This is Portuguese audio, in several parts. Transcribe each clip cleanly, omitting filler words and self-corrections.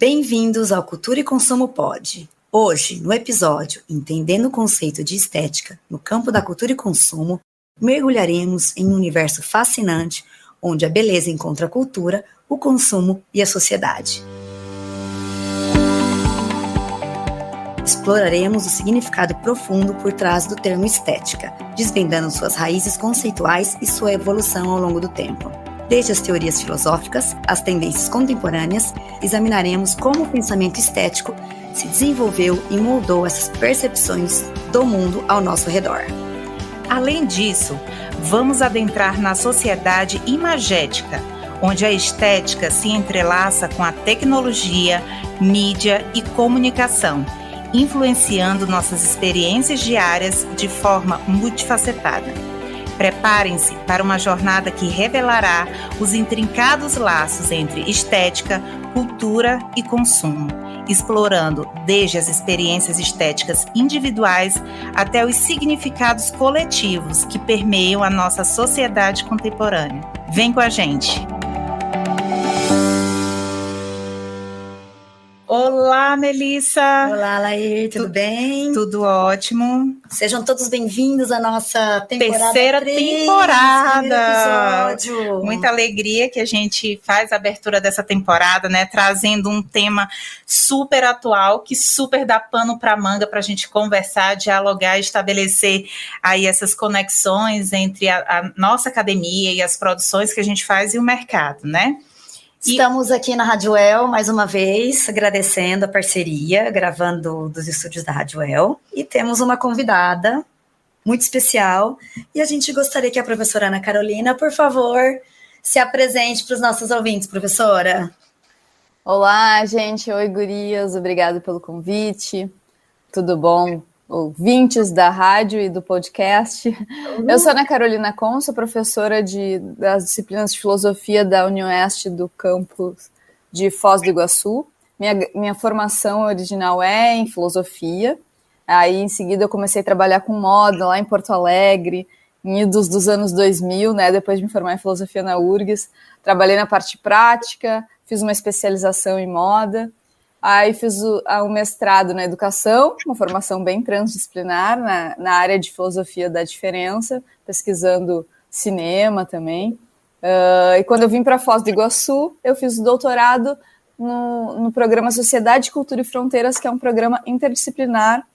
Bem-vindos ao Cultura e Consumo Pod. Hoje, no episódio Entendendo o Conceito de Estética no campo da cultura e consumo, mergulharemos em um universo fascinante onde a beleza encontra a cultura, o consumo e a sociedade. Exploraremos o significado profundo por trás do termo estética, desvendando suas raízes conceituais e sua evolução ao longo do tempo. Desde as teorias filosóficas às tendências contemporâneas, examinaremos como o pensamento estético se desenvolveu e moldou essas percepções do mundo ao nosso redor. Além disso, vamos adentrar na sociedade imagética, onde a estética se entrelaça com a tecnologia, mídia e comunicação, influenciando nossas experiências diárias de forma multifacetada. Preparem-se para uma jornada que revelará os intrincados laços entre estética, cultura e consumo, explorando desde as experiências estéticas individuais até os significados coletivos que permeiam a nossa sociedade contemporânea. Vem com a gente! Olá, Melissa! Olá, Lair, tudo bem? Tudo ótimo. Sejam todos bem-vindos à nossa temporada Terceira 3, temporada! episódio. Muita alegria que a gente faz a abertura dessa temporada, né? Trazendo um tema super atual, que super dá pano para manga para a gente conversar, dialogar, estabelecer aí essas conexões entre a nossa academia e as produções que a gente faz e o mercado, né? Estamos aqui na Rádio El, mais uma vez, agradecendo a parceria, gravando dos estúdios da Rádio El. E temos uma convidada muito especial. E a gente gostaria que a professora Ana Carolina, por favor, se apresente para os nossos ouvintes, professora. Olá, gente. Oi, gurias. Obrigada pelo convite. Tudo bom? Ouvintes da rádio e do podcast. Eu sou Ana Carolina Con, sou professora das disciplinas de filosofia da Unioeste do campus de Foz do Iguaçu. Minha formação original é em filosofia. Aí, em seguida, eu comecei a trabalhar com moda lá em Porto Alegre, em idos dos anos 2000, né? Depois de me formar em filosofia na URGS. Trabalhei na parte prática, fiz uma especialização em moda. Aí fiz o mestrado na educação, uma formação bem transdisciplinar na área de filosofia da diferença, pesquisando cinema também. E quando eu vim para Foz do Iguaçu, eu fiz o doutorado no programa Sociedade, Cultura e Fronteiras, que é um programa interdisciplinar,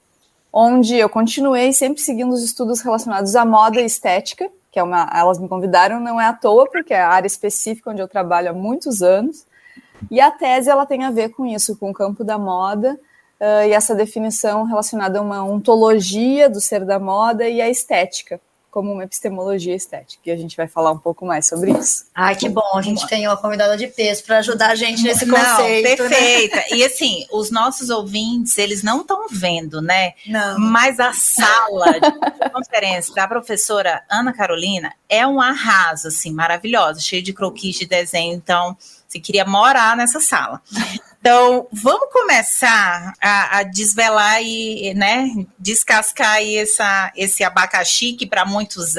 onde eu continuei sempre seguindo os estudos relacionados à moda e estética, que elas me convidaram, não é à toa, porque é a área específica onde eu trabalho há muitos anos. E a tese ela tem a ver com isso, com o campo da moda e essa definição relacionada a uma ontologia do ser da moda e a estética, como uma epistemologia estética. E a gente vai falar um pouco mais sobre isso. Ai, que bom, a gente tem uma convidada de peso para ajudar a gente nesse conceito. Perfeita. Né? E assim, os nossos ouvintes, eles não estão vendo, né? Não. Mas a sala de conferência da professora Ana Carolina é um arraso, assim, maravilhosa, cheio de croquis de desenho. Então, você queria morar nessa sala. Então, vamos começar a desvelar e, né, descascar aí esse abacaxi, que para muitos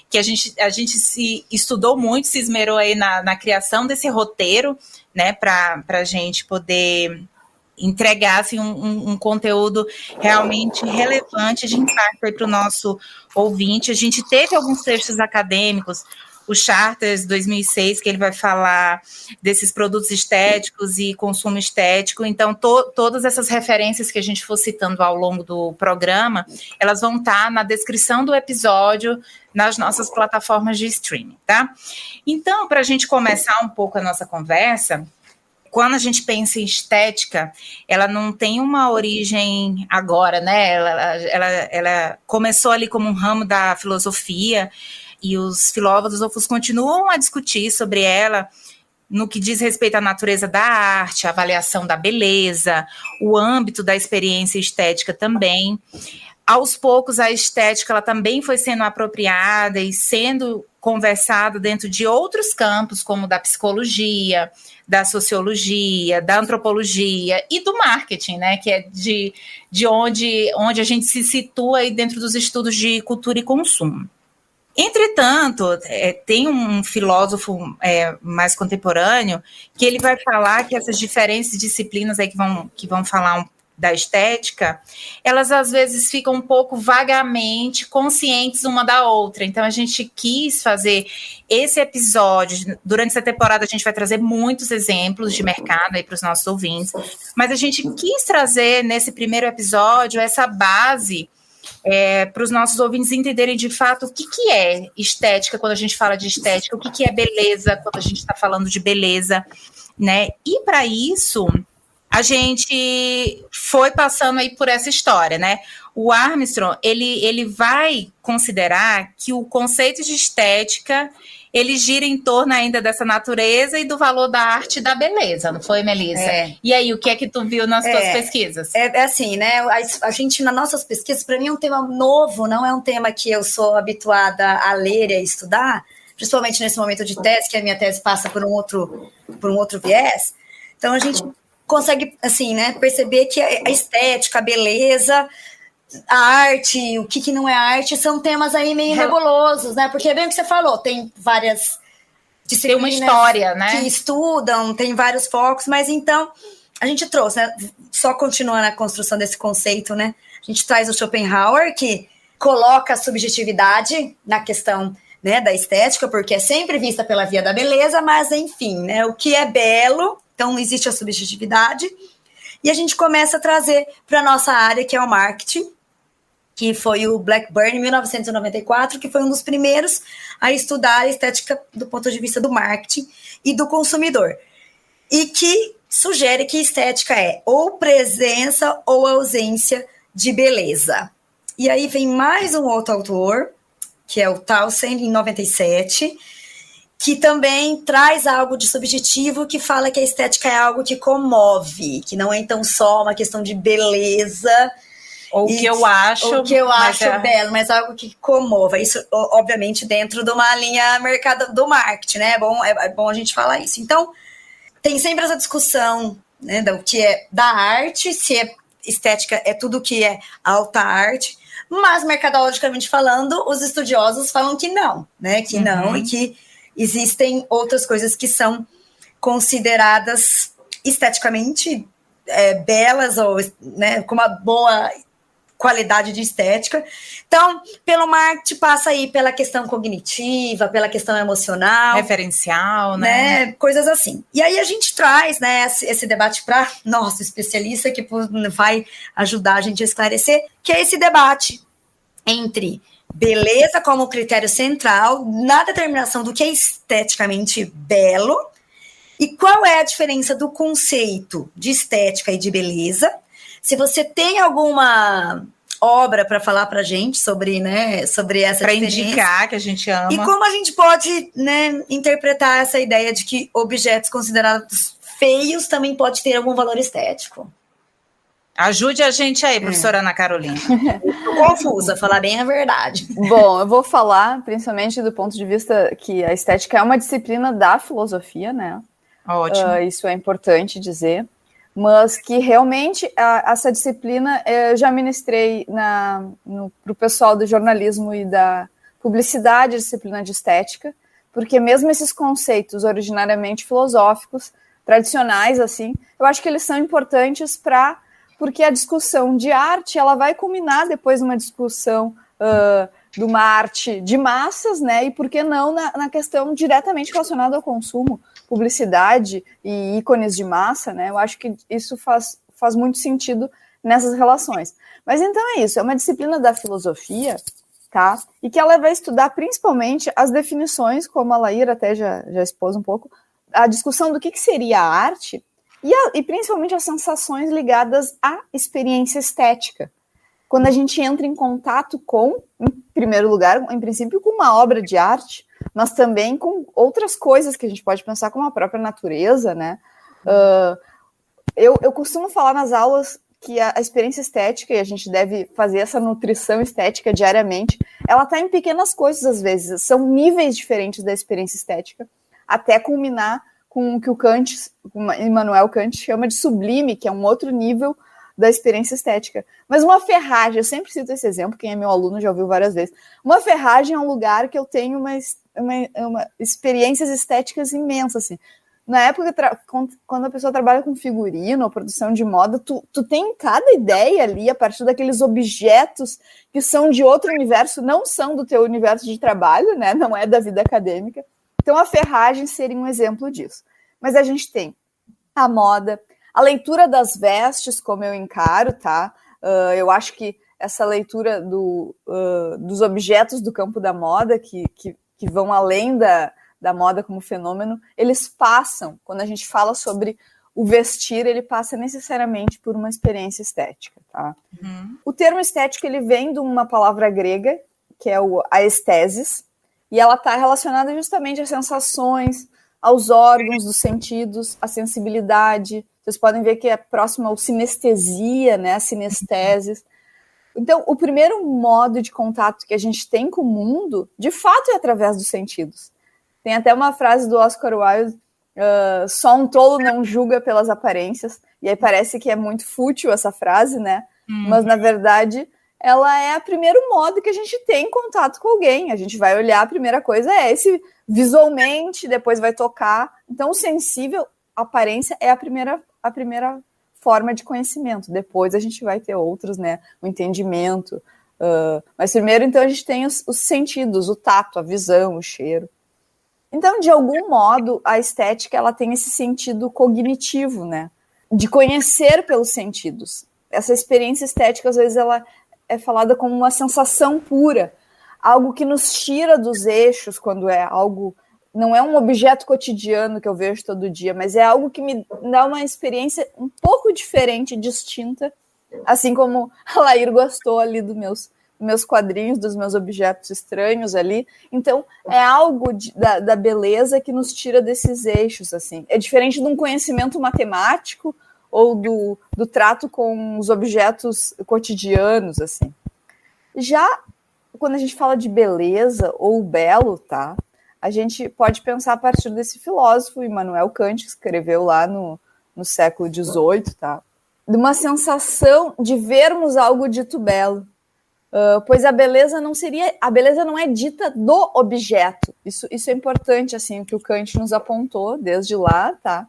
que a gente se estudou muito, se esmerou aí na criação desse roteiro, né, para a gente poder entregar assim, um conteúdo realmente relevante de impacto para o nosso ouvinte. A gente teve alguns textos acadêmicos, o Charters 2006, que ele vai falar desses produtos estéticos e consumo estético. Então, todas essas referências que a gente for citando ao longo do programa, elas vão estar na descrição do episódio, nas nossas plataformas de streaming, tá? Então, para a gente começar um pouco a nossa conversa, quando a gente pensa em estética, ela não tem uma origem agora, né? Ela começou ali como um ramo da filosofia, e os filósofos continuam a discutir sobre ela no que diz respeito à natureza da arte, a avaliação da beleza, o âmbito da experiência estética também. Aos poucos, a estética ela também foi sendo apropriada e sendo conversada dentro de outros campos, como da psicologia, da sociologia, da antropologia e do marketing, né, que é de onde a gente se situa aí dentro dos estudos de cultura e consumo. Entretanto, tem um filósofo mais contemporâneo que ele vai falar que essas diferentes disciplinas aí que vão falar da estética, elas às vezes ficam um pouco vagamente conscientes uma da outra. Então, a gente quis fazer esse episódio. Durante essa temporada, a gente vai trazer muitos exemplos de mercado aí para os nossos ouvintes, mas a gente quis trazer nesse primeiro episódio essa base para os nossos ouvintes entenderem de fato o que é estética quando a gente fala de estética, o que é beleza quando a gente está falando de beleza, né? E para isso, a gente foi passando aí por essa história, né? O Armstrong, ele vai considerar que o conceito de estética, ele gira em torno ainda dessa natureza e do valor da arte e da beleza, não foi, Melissa? E aí, o que é que tu viu nas tuas pesquisas? É assim, né? A gente, nas nossas pesquisas, para mim é um tema novo, não é um tema que eu sou habituada a ler e a estudar, principalmente nesse momento de tese, que a minha tese passa por um outro viés. Então, a gente consegue, assim, né, perceber que a estética, a beleza, a arte, o que não é arte, são temas aí meio nebulosos, né? Porque é bem o que você falou, tem várias disciplinas, tem uma história, né? Que estudam, tem vários focos, mas então a gente trouxe, né? Só continuando a construção desse conceito, né? A gente traz o Schopenhauer, que coloca a subjetividade na questão, né, da estética, porque é sempre vista pela via da beleza, mas enfim, né? O que é belo. Então, existe a subjetividade. E a gente começa a trazer para a nossa área, que é o marketing, que foi o Blackburn, em 1994, que foi um dos primeiros a estudar a estética do ponto de vista do marketing e do consumidor. E que sugere que estética é ou presença ou ausência de beleza. E aí vem mais um outro autor, que é o Townsend, em 97, que também traz algo de subjetivo, que fala que a estética é algo que comove, que não é então só uma questão de beleza. Ou que eu acho. Ou que eu acho belo, mas algo que comova. Isso, obviamente, dentro de uma linha mercado do marketing, né? É bom a gente falar isso. Então, tem sempre essa discussão, né, do que é da arte, se é estética é tudo que é alta arte, mas, mercadologicamente falando, os estudiosos falam que não, né? Que não, e que existem outras coisas que são consideradas esteticamente belas ou, né, com uma boa qualidade de estética. Então, pelo marketing passa aí pela questão cognitiva, pela questão emocional. Referencial, né? Coisas assim. E aí a gente traz, né, esse debate para nosso especialista, que vai ajudar a gente a esclarecer, que é esse debate entre beleza como critério central na determinação do que é esteticamente belo e qual é a diferença do conceito de estética e de beleza. Se você tem alguma obra para falar para a gente sobre, né, sobre essa pra diferença. Para indicar, que a gente ama. E como a gente pode, né, interpretar essa ideia de que objetos considerados feios também pode ter algum valor estético. Ajude a gente aí, professora Ana Carolina. Estou confusa, falar bem a verdade. Bom, eu vou falar principalmente do ponto de vista que a estética é uma disciplina da filosofia, né? Ótimo. Isso é importante dizer. Mas que realmente essa disciplina eu já ministrei para o pessoal do jornalismo e da publicidade, disciplina de estética, porque mesmo esses conceitos originariamente filosóficos, tradicionais, assim, eu acho que eles são importantes porque a discussão de arte ela vai culminar depois numa discussão de uma arte de massas, né? E por que não na questão diretamente relacionada ao consumo, publicidade e ícones de massa, né? Eu acho que isso faz muito sentido nessas relações. Mas então é isso, é uma disciplina da filosofia, tá? E que ela vai estudar principalmente as definições, como a Laíra até já expôs um pouco, a discussão do que seria a arte e principalmente as sensações ligadas à experiência estética. Quando a gente entra em contato com, em primeiro lugar, em princípio, com uma obra de arte, mas também com outras coisas que a gente pode pensar, como a própria natureza, né? Eu costumo falar nas aulas que a experiência estética, e a gente deve fazer essa nutrição estética diariamente, ela está em pequenas coisas às vezes, são níveis diferentes da experiência estética, até culminar com o que o Immanuel Kant chama de sublime, que é um outro nível da experiência estética. Mas uma ferragem, eu sempre cito esse exemplo, quem é meu aluno já ouviu várias vezes. Uma ferragem é um lugar que eu tenho uma experiências estéticas imensas, assim. Na época, quando a pessoa trabalha com figurino ou produção de moda, tu tem cada ideia ali a partir daqueles objetos que são de outro universo, não são do teu universo de trabalho, né? Não é da vida acadêmica. Então, a ferragem seria um exemplo disso. Mas a gente tem a moda, a leitura das vestes, como eu encaro, tá? Eu acho que essa leitura dos objetos do campo da moda, que vão além da moda como fenômeno, eles passam, quando a gente fala sobre o vestir, ele passa necessariamente por uma experiência estética, tá? Uhum. O termo estético, ele vem de uma palavra grega, que é a estesis, e ela está relacionada justamente às sensações, aos órgãos dos sentidos, à sensibilidade. Vocês podem ver que é próximo ao sinestesia, né? A sinesteses. Então, o primeiro modo de contato que a gente tem com o mundo, de fato, é através dos sentidos. Tem até uma frase do Oscar Wilde, só um tolo não julga pelas aparências, e aí parece que é muito fútil essa frase, né? Mas, na verdade, ela é o primeiro modo que a gente tem contato com alguém. A gente vai olhar, a primeira coisa é esse visualmente, depois vai tocar. Então, o sensível, a aparência, é a primeira forma de conhecimento. Depois a gente vai ter outros, né? O entendimento. Mas primeiro, então, a gente tem os sentidos, o tato, a visão, o cheiro. Então, de algum modo, a estética ela tem esse sentido cognitivo, né? De conhecer pelos sentidos. Essa experiência estética, às vezes, ela é falada como uma sensação pura, algo que nos tira dos eixos quando é algo... Não é um objeto cotidiano que eu vejo todo dia, mas é algo que me dá uma experiência um pouco diferente, distinta, assim como a Lair gostou ali dos meus quadrinhos, dos meus objetos estranhos ali. Então, é algo da beleza que nos tira desses eixos, assim. É diferente de um conhecimento matemático ou do trato com os objetos cotidianos, assim. Já quando a gente fala de beleza ou belo, tá? A gente pode pensar a partir desse filósofo, Immanuel Kant, que escreveu lá no século XVIII, tá? De uma sensação de vermos algo dito belo. Pois a beleza não é dita do objeto. Isso é importante, assim, que o Kant nos apontou desde lá, tá?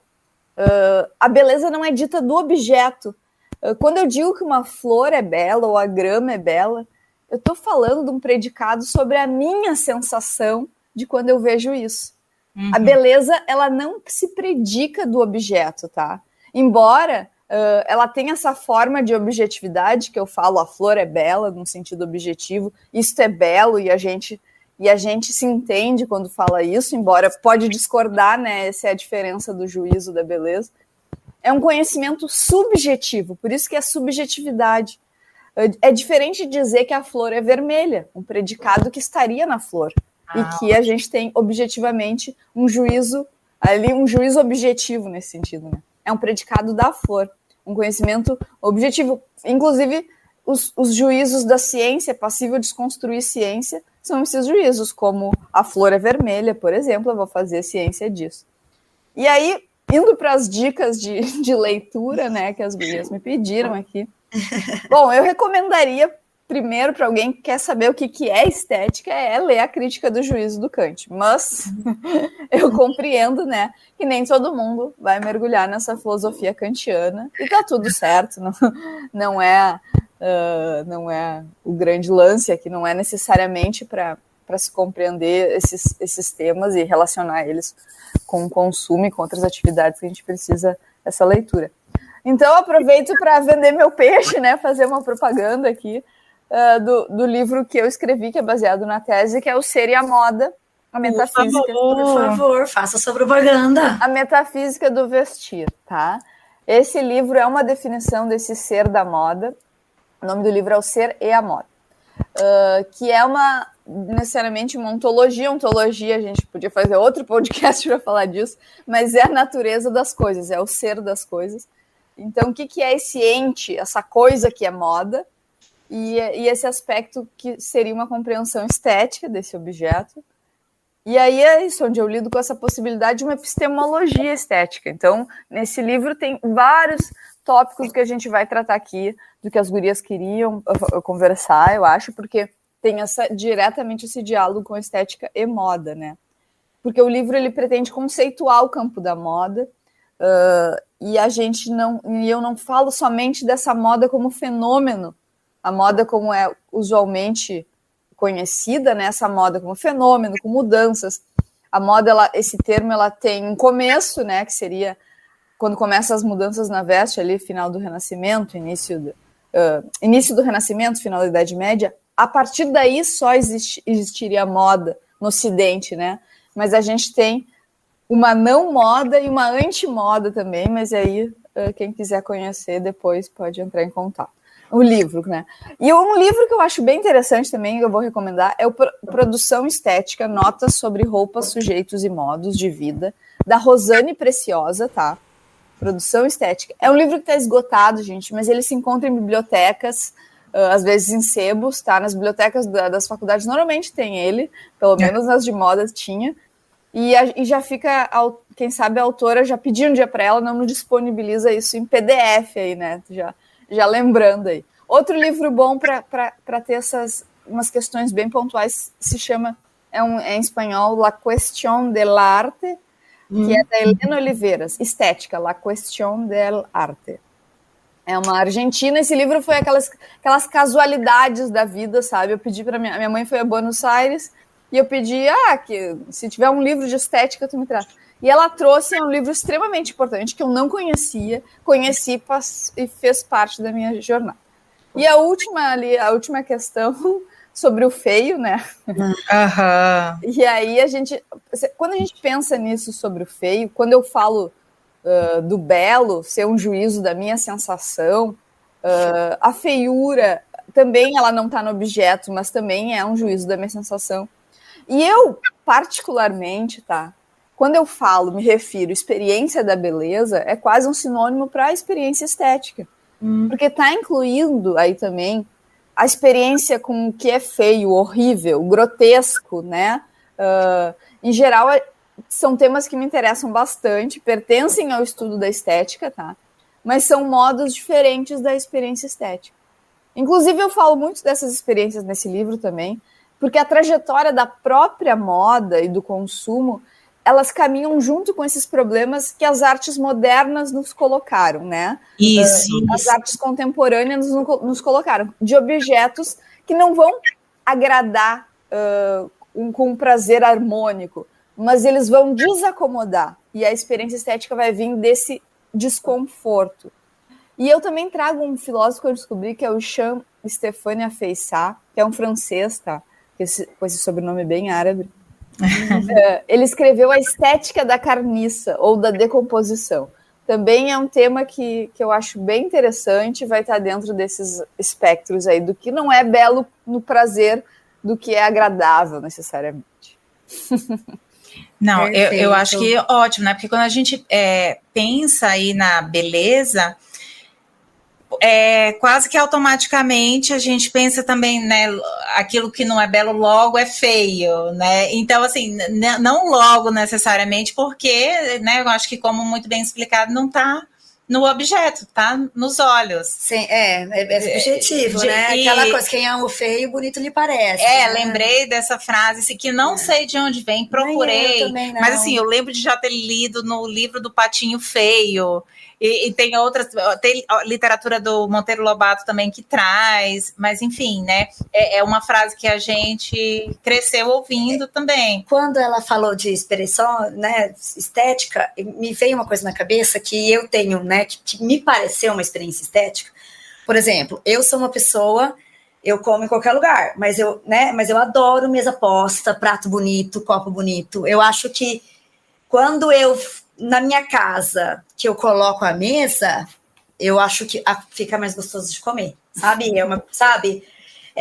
A beleza não é dita do objeto. Quando eu digo que uma flor é bela ou a grama é bela, eu estou falando de um predicado sobre a minha sensação de quando eu vejo isso. Uhum. A beleza, ela não se predica do objeto, tá? Embora ela tenha essa forma de objetividade que eu falo, a flor é bela, num sentido objetivo, isto é belo, e a gente se entende quando fala isso, embora pode discordar, né? Essa é a diferença do juízo da beleza. É um conhecimento subjetivo, por isso que é subjetividade. É diferente de dizer que a flor é vermelha, um predicado que estaria na flor, e que a gente tem objetivamente um juízo objetivo nesse sentido, né? É um predicado da flor, um conhecimento objetivo. Inclusive, os juízos da ciência, passível de desconstruir ciência, são esses juízos, como a flor é vermelha, por exemplo, eu vou fazer ciência disso. E aí, indo para as dicas de leitura, né, que as gurias me pediram aqui. Bom, eu recomendaria, primeiro, para alguém que quer saber o que é estética, ler a Crítica do Juízo do Kant. Mas eu compreendo, né, que nem todo mundo vai mergulhar nessa filosofia kantiana, e tá tudo certo, não é o grande lance aqui, não é necessariamente para se compreender esses temas e relacionar eles com o consumo e com outras atividades que a gente precisa dessa leitura. Então, eu aproveito para vender meu peixe, né, fazer uma propaganda aqui do livro que eu escrevi, que é baseado na tese, que é O Ser e a Moda, a Metafísica. Por favor, faça sua propaganda. A Metafísica do Vestir, tá? Esse livro é uma definição desse ser da moda. O nome do livro é O Ser e a Moda, que é necessariamente uma ontologia. Ontologia, a gente podia fazer outro podcast para falar disso, mas é a natureza das coisas, é o ser das coisas. Então, o que é esse ente, essa coisa que é moda, e esse aspecto que seria uma compreensão estética desse objeto. E aí é isso, onde eu lido com essa possibilidade de uma epistemologia estética. Então, nesse livro tem tópicos que a gente vai tratar aqui, do que as gurias queriam conversar, eu acho, porque tem diretamente esse diálogo com estética e moda, né? Porque o livro ele pretende conceituar o campo da moda, e eu não falo somente dessa moda como fenômeno, a moda como é usualmente conhecida, né? Essa moda como fenômeno, com mudanças. A moda, esse termo, ela tem um começo, né? Que seria quando começam as mudanças na veste, ali, final do Renascimento, início do Renascimento, final da Idade Média. A partir daí só existiria moda no Ocidente, né? Mas a gente tem uma não moda e uma antimoda também, mas aí quem quiser conhecer depois pode entrar em contato. O livro, né? E um livro que eu acho bem interessante também, que eu vou recomendar, é o Produção Estética, Notas sobre Roupas, Sujeitos e Modos de Vida, da Rosane Preciosa, tá? Produção Estética. É um livro que está esgotado, gente, mas ele se encontra em bibliotecas, às vezes em sebos, tá? Nas bibliotecas das faculdades normalmente tem ele, pelo menos nas de moda tinha. E já fica, quem sabe a autora já pediu um dia para ela, não disponibiliza isso em PDF aí, né? Já lembrando aí. Outro livro bom para ter umas questões bem pontuais se chama, em espanhol, La Cuestión del Arte, que é da Helena Oliveiras, Estética, La Cuestión del Arte. É uma argentina. Esse livro foi aquelas casualidades da vida, sabe? Eu pedi para minha mãe foi a Buenos Aires e eu pedi, que se tiver um livro de estética, tu me traz. E ela trouxe um livro extremamente importante que eu não conheci e fez parte da minha jornada. E a última questão sobre o feio, né? E aí quando a gente pensa nisso sobre o feio, quando eu falo do belo ser um juízo da minha sensação, a feiura também ela não está no objeto, mas também é um juízo da minha sensação. E eu, particularmente, tá? Quando eu me refiro à experiência da beleza, é quase um sinônimo para a experiência estética. Porque está incluindo aí também a experiência com o que é feio, horrível, grotesco, né? Em geral, são temas que me interessam bastante, pertencem ao estudo da estética, tá? Mas são modos diferentes da experiência estética. Inclusive, eu falo muito dessas experiências nesse livro também, porque a trajetória da própria moda e do consumo, elas caminham junto com esses problemas que as artes modernas nos colocaram, né? Isso. As artes contemporâneas nos colocaram, de objetos que não vão agradar com um prazer harmônico, mas eles vão desacomodar, e a experiência estética vai vir desse desconforto. E eu também trago um filósofo que eu descobri, que é o Jean-Stéphane Afeissat, que é um francês, tá? Com esse sobrenome bem árabe. Ele escreveu A Estética da Carniça, ou da Decomposição. Também é um tema que eu acho bem interessante, vai estar dentro desses espectros aí, do que não é belo no prazer, do que é agradável necessariamente. Não, eu acho que é ótimo, né? Porque quando a gente pensa aí na beleza, quase que automaticamente a gente pensa também, né? Aquilo que não é belo logo é feio, né? Então, assim, não logo necessariamente, porque, né? Eu acho que, como muito bem explicado, não está no objeto, tá nos olhos. Sim, é subjetivo, né? Aquela coisa, quem ama o feio, bonito lhe parece. Né? Lembrei dessa frase, assim, que não sei de onde vem, procurei, mas assim, eu lembro de já ter lido no livro do Patinho Feio, e tem outras, tem literatura do Monteiro Lobato também que traz, mas enfim, né, é uma frase que a gente cresceu ouvindo também. Quando ela falou de expressão, né, estética, me veio uma coisa na cabeça que eu tenho, né, que me pareceu uma experiência estética. Por exemplo, eu sou uma pessoa, eu como em qualquer lugar, mas eu adoro mesa posta, prato bonito, copo bonito. Eu acho que quando na minha casa, que eu coloco a mesa, eu acho que fica mais gostoso de comer, sabe?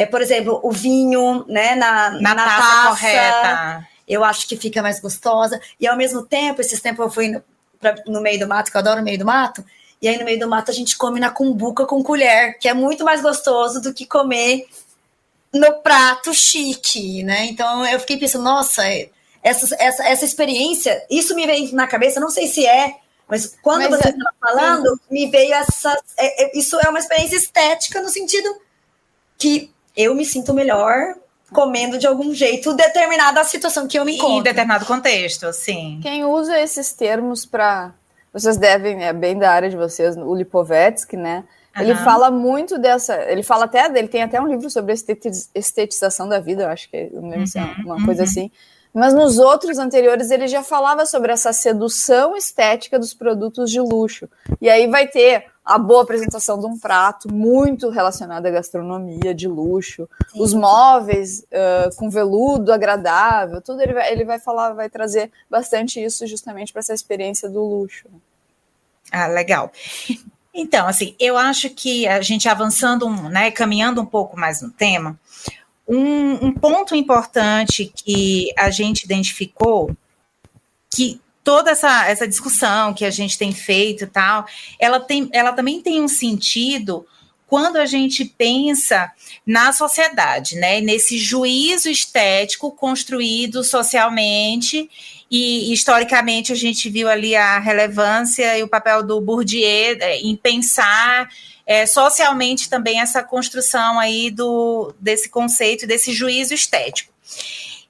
Por exemplo, o vinho, né, na taça correta, eu acho que fica mais gostosa. E ao mesmo tempo, esses tempos eu fui no meio do mato, que eu adoro o meio do mato, e aí no meio do mato a gente come na cumbuca com colher, que é muito mais gostoso do que comer no prato chique, né? Então eu fiquei pensando, nossa, essa experiência, isso me veio na cabeça, não sei se é Mas quando você estava falando, me veio isso é uma experiência estética no sentido que eu me sinto melhor comendo de algum jeito determinada situação que eu me encontro. Em determinado contexto, assim. Quem usa esses termos para... Vocês devem, é bem da área de vocês, o Lipovetsky, né? Ele fala muito dessa... Ele tem até um livro sobre a estetização da vida, eu acho que é uma coisa assim. Mas nos outros anteriores ele já falava sobre essa sedução estética dos produtos de luxo. E aí vai ter a boa apresentação de um prato muito relacionado à gastronomia, de luxo, sim, os móveis com veludo agradável, tudo ele vai falar, vai trazer bastante isso justamente para essa experiência do luxo. Ah, legal. Então, assim, eu acho que a gente avançando, né, caminhando um pouco mais no tema, um ponto importante que a gente identificou, que toda essa discussão que a gente tem feito e tal, ela também tem um sentido quando a gente pensa na sociedade, né, nesse juízo estético construído socialmente, e historicamente a gente viu ali a relevância e o papel do Bourdieu em pensar socialmente também essa construção aí desse conceito, desse juízo estético.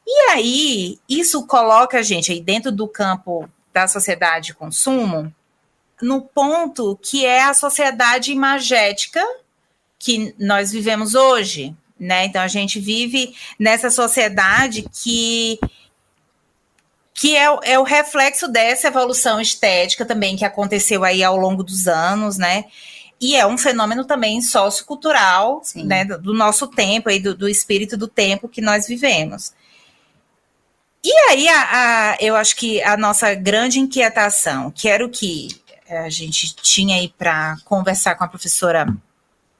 E aí, isso coloca a gente aí dentro do campo da sociedade de consumo, no ponto que é a sociedade imagética que nós vivemos hoje, né? Então, a gente vive nessa sociedade que é o reflexo dessa evolução estética também que aconteceu aí ao longo dos anos, né? E é um fenômeno também sociocultural, né, do nosso tempo, aí, do espírito do tempo que nós vivemos. E aí, eu acho que a nossa grande inquietação, que era o que a gente tinha aí para conversar com a professora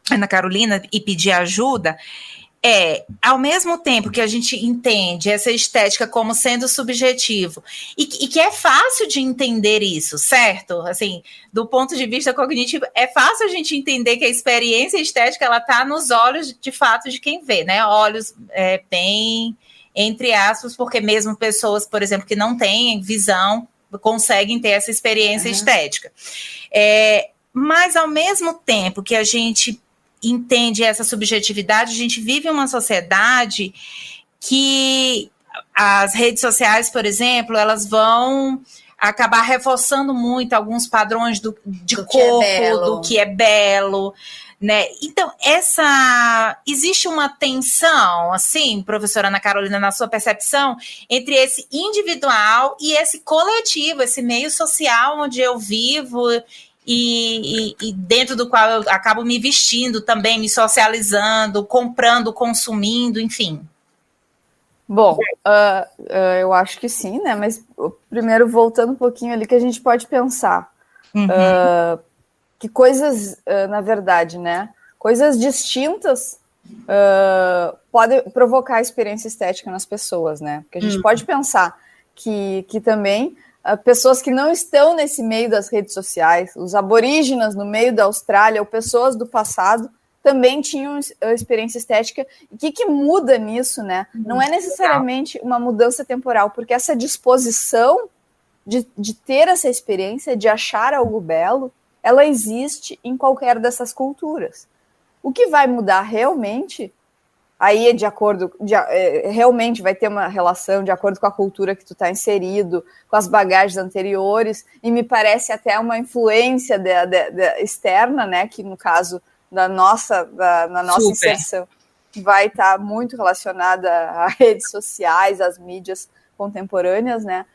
Ana Carolina e pedir ajuda, ao mesmo tempo que a gente entende essa estética como sendo subjetivo, e que é fácil de entender isso, certo? Assim, do ponto de vista cognitivo, é fácil a gente entender que a experiência estética, ela está nos olhos, de fato, de quem vê, né? Olhos bem, entre aspas, porque mesmo pessoas, por exemplo, que não têm visão, conseguem ter essa experiência estética. Mas, ao mesmo tempo que a gente entende essa subjetividade, a gente vive uma sociedade que as redes sociais, por exemplo, elas vão acabar reforçando muito alguns padrões de corpo, do que é belo, né? Então, existe uma tensão, assim, professora Ana Carolina, na sua percepção, entre esse individual e esse coletivo, esse meio social onde eu vivo e dentro do qual eu acabo me vestindo também, me socializando, comprando, consumindo, enfim. Bom, eu acho que sim, né? Mas primeiro, voltando um pouquinho ali, que a gente pode pensar que coisas, na verdade, né? Coisas distintas podem provocar experiência estética nas pessoas, né? Porque a gente pode pensar que também pessoas que não estão nesse meio das redes sociais, os aborígenas no meio da Austrália, ou pessoas do passado, também tinham experiência estética. E o que muda nisso, né? Não é necessariamente uma mudança temporal, porque essa disposição de ter essa experiência, de achar algo belo, ela existe em qualquer dessas culturas. O que vai mudar realmente, aí é realmente vai ter uma relação de acordo com a cultura que tu está inserido, com as bagagens anteriores, e me parece até uma influência externa, né, que no caso na nossa inserção vai estar muito relacionada a redes sociais, às mídias contemporâneas, né?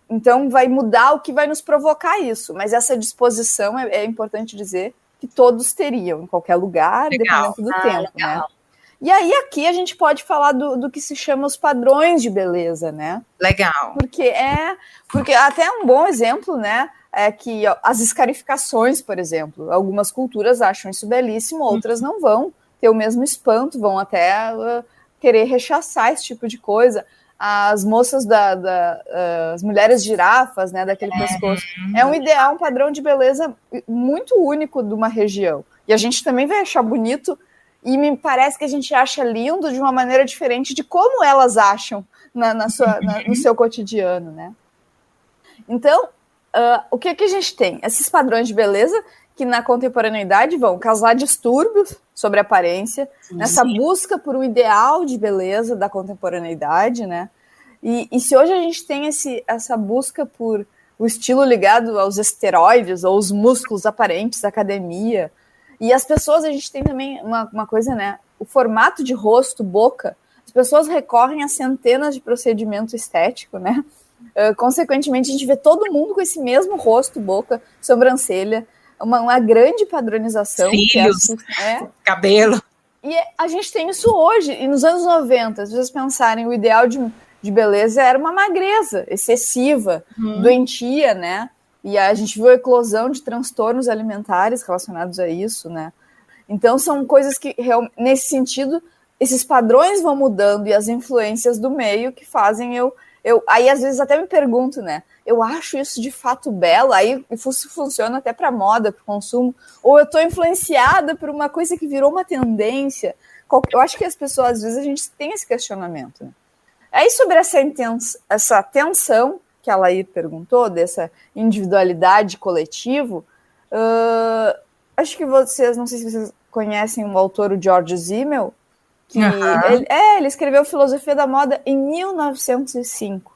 Então vai mudar o que vai nos provocar isso, mas essa disposição é importante dizer que todos teriam, em qualquer lugar, dependendo do tempo, legal, né? E aí aqui a gente pode falar do que se chama os padrões de beleza, né? Legal. Porque até um bom exemplo, né, é que as escarificações, por exemplo, algumas culturas acham isso belíssimo, outras não vão ter o mesmo espanto, vão até querer rechaçar esse tipo de coisa. As moças as mulheres girafas, né, daquele pescoço, é um ideal, um padrão de beleza muito único de uma região. E a gente também vai achar bonito, e me parece que a gente acha lindo de uma maneira diferente de como elas acham no seu cotidiano, né? Então, o que a gente tem? Esses padrões de beleza que na contemporaneidade vão causar distúrbios sobre a aparência, nessa busca por um ideal de beleza da contemporaneidade, né? E se hoje a gente tem essa busca por o estilo ligado aos esteroides ou os músculos aparentes, academia, e as pessoas, a gente tem também uma coisa, né? O formato de rosto, boca, as pessoas recorrem a centenas de procedimentos estéticos, né? Consequentemente, a gente vê todo mundo com esse mesmo rosto, boca, sobrancelha, uma grande padronização. Cílios, cabelo. E a gente tem isso hoje. E nos anos 90, se vocês pensarem, o ideal de beleza era uma magreza excessiva, doentia, né? E a gente viu a eclosão de transtornos alimentares relacionados a isso, né? Então, são coisas que, nesse sentido, esses padrões vão mudando e as influências do meio que fazem aí, às vezes, até me pergunto, né? Eu acho isso de fato belo, aí isso funciona até para moda, para consumo, ou eu estou influenciada por uma coisa que virou uma tendência. Eu acho que as pessoas, às vezes, a gente tem esse questionamento, né? Aí, sobre essa tensão que a Laí perguntou, dessa individualidade coletivo, acho que vocês, não sei se vocês conhecem o autor, o George Simmel, que ele escreveu Filosofia da Moda em 1905.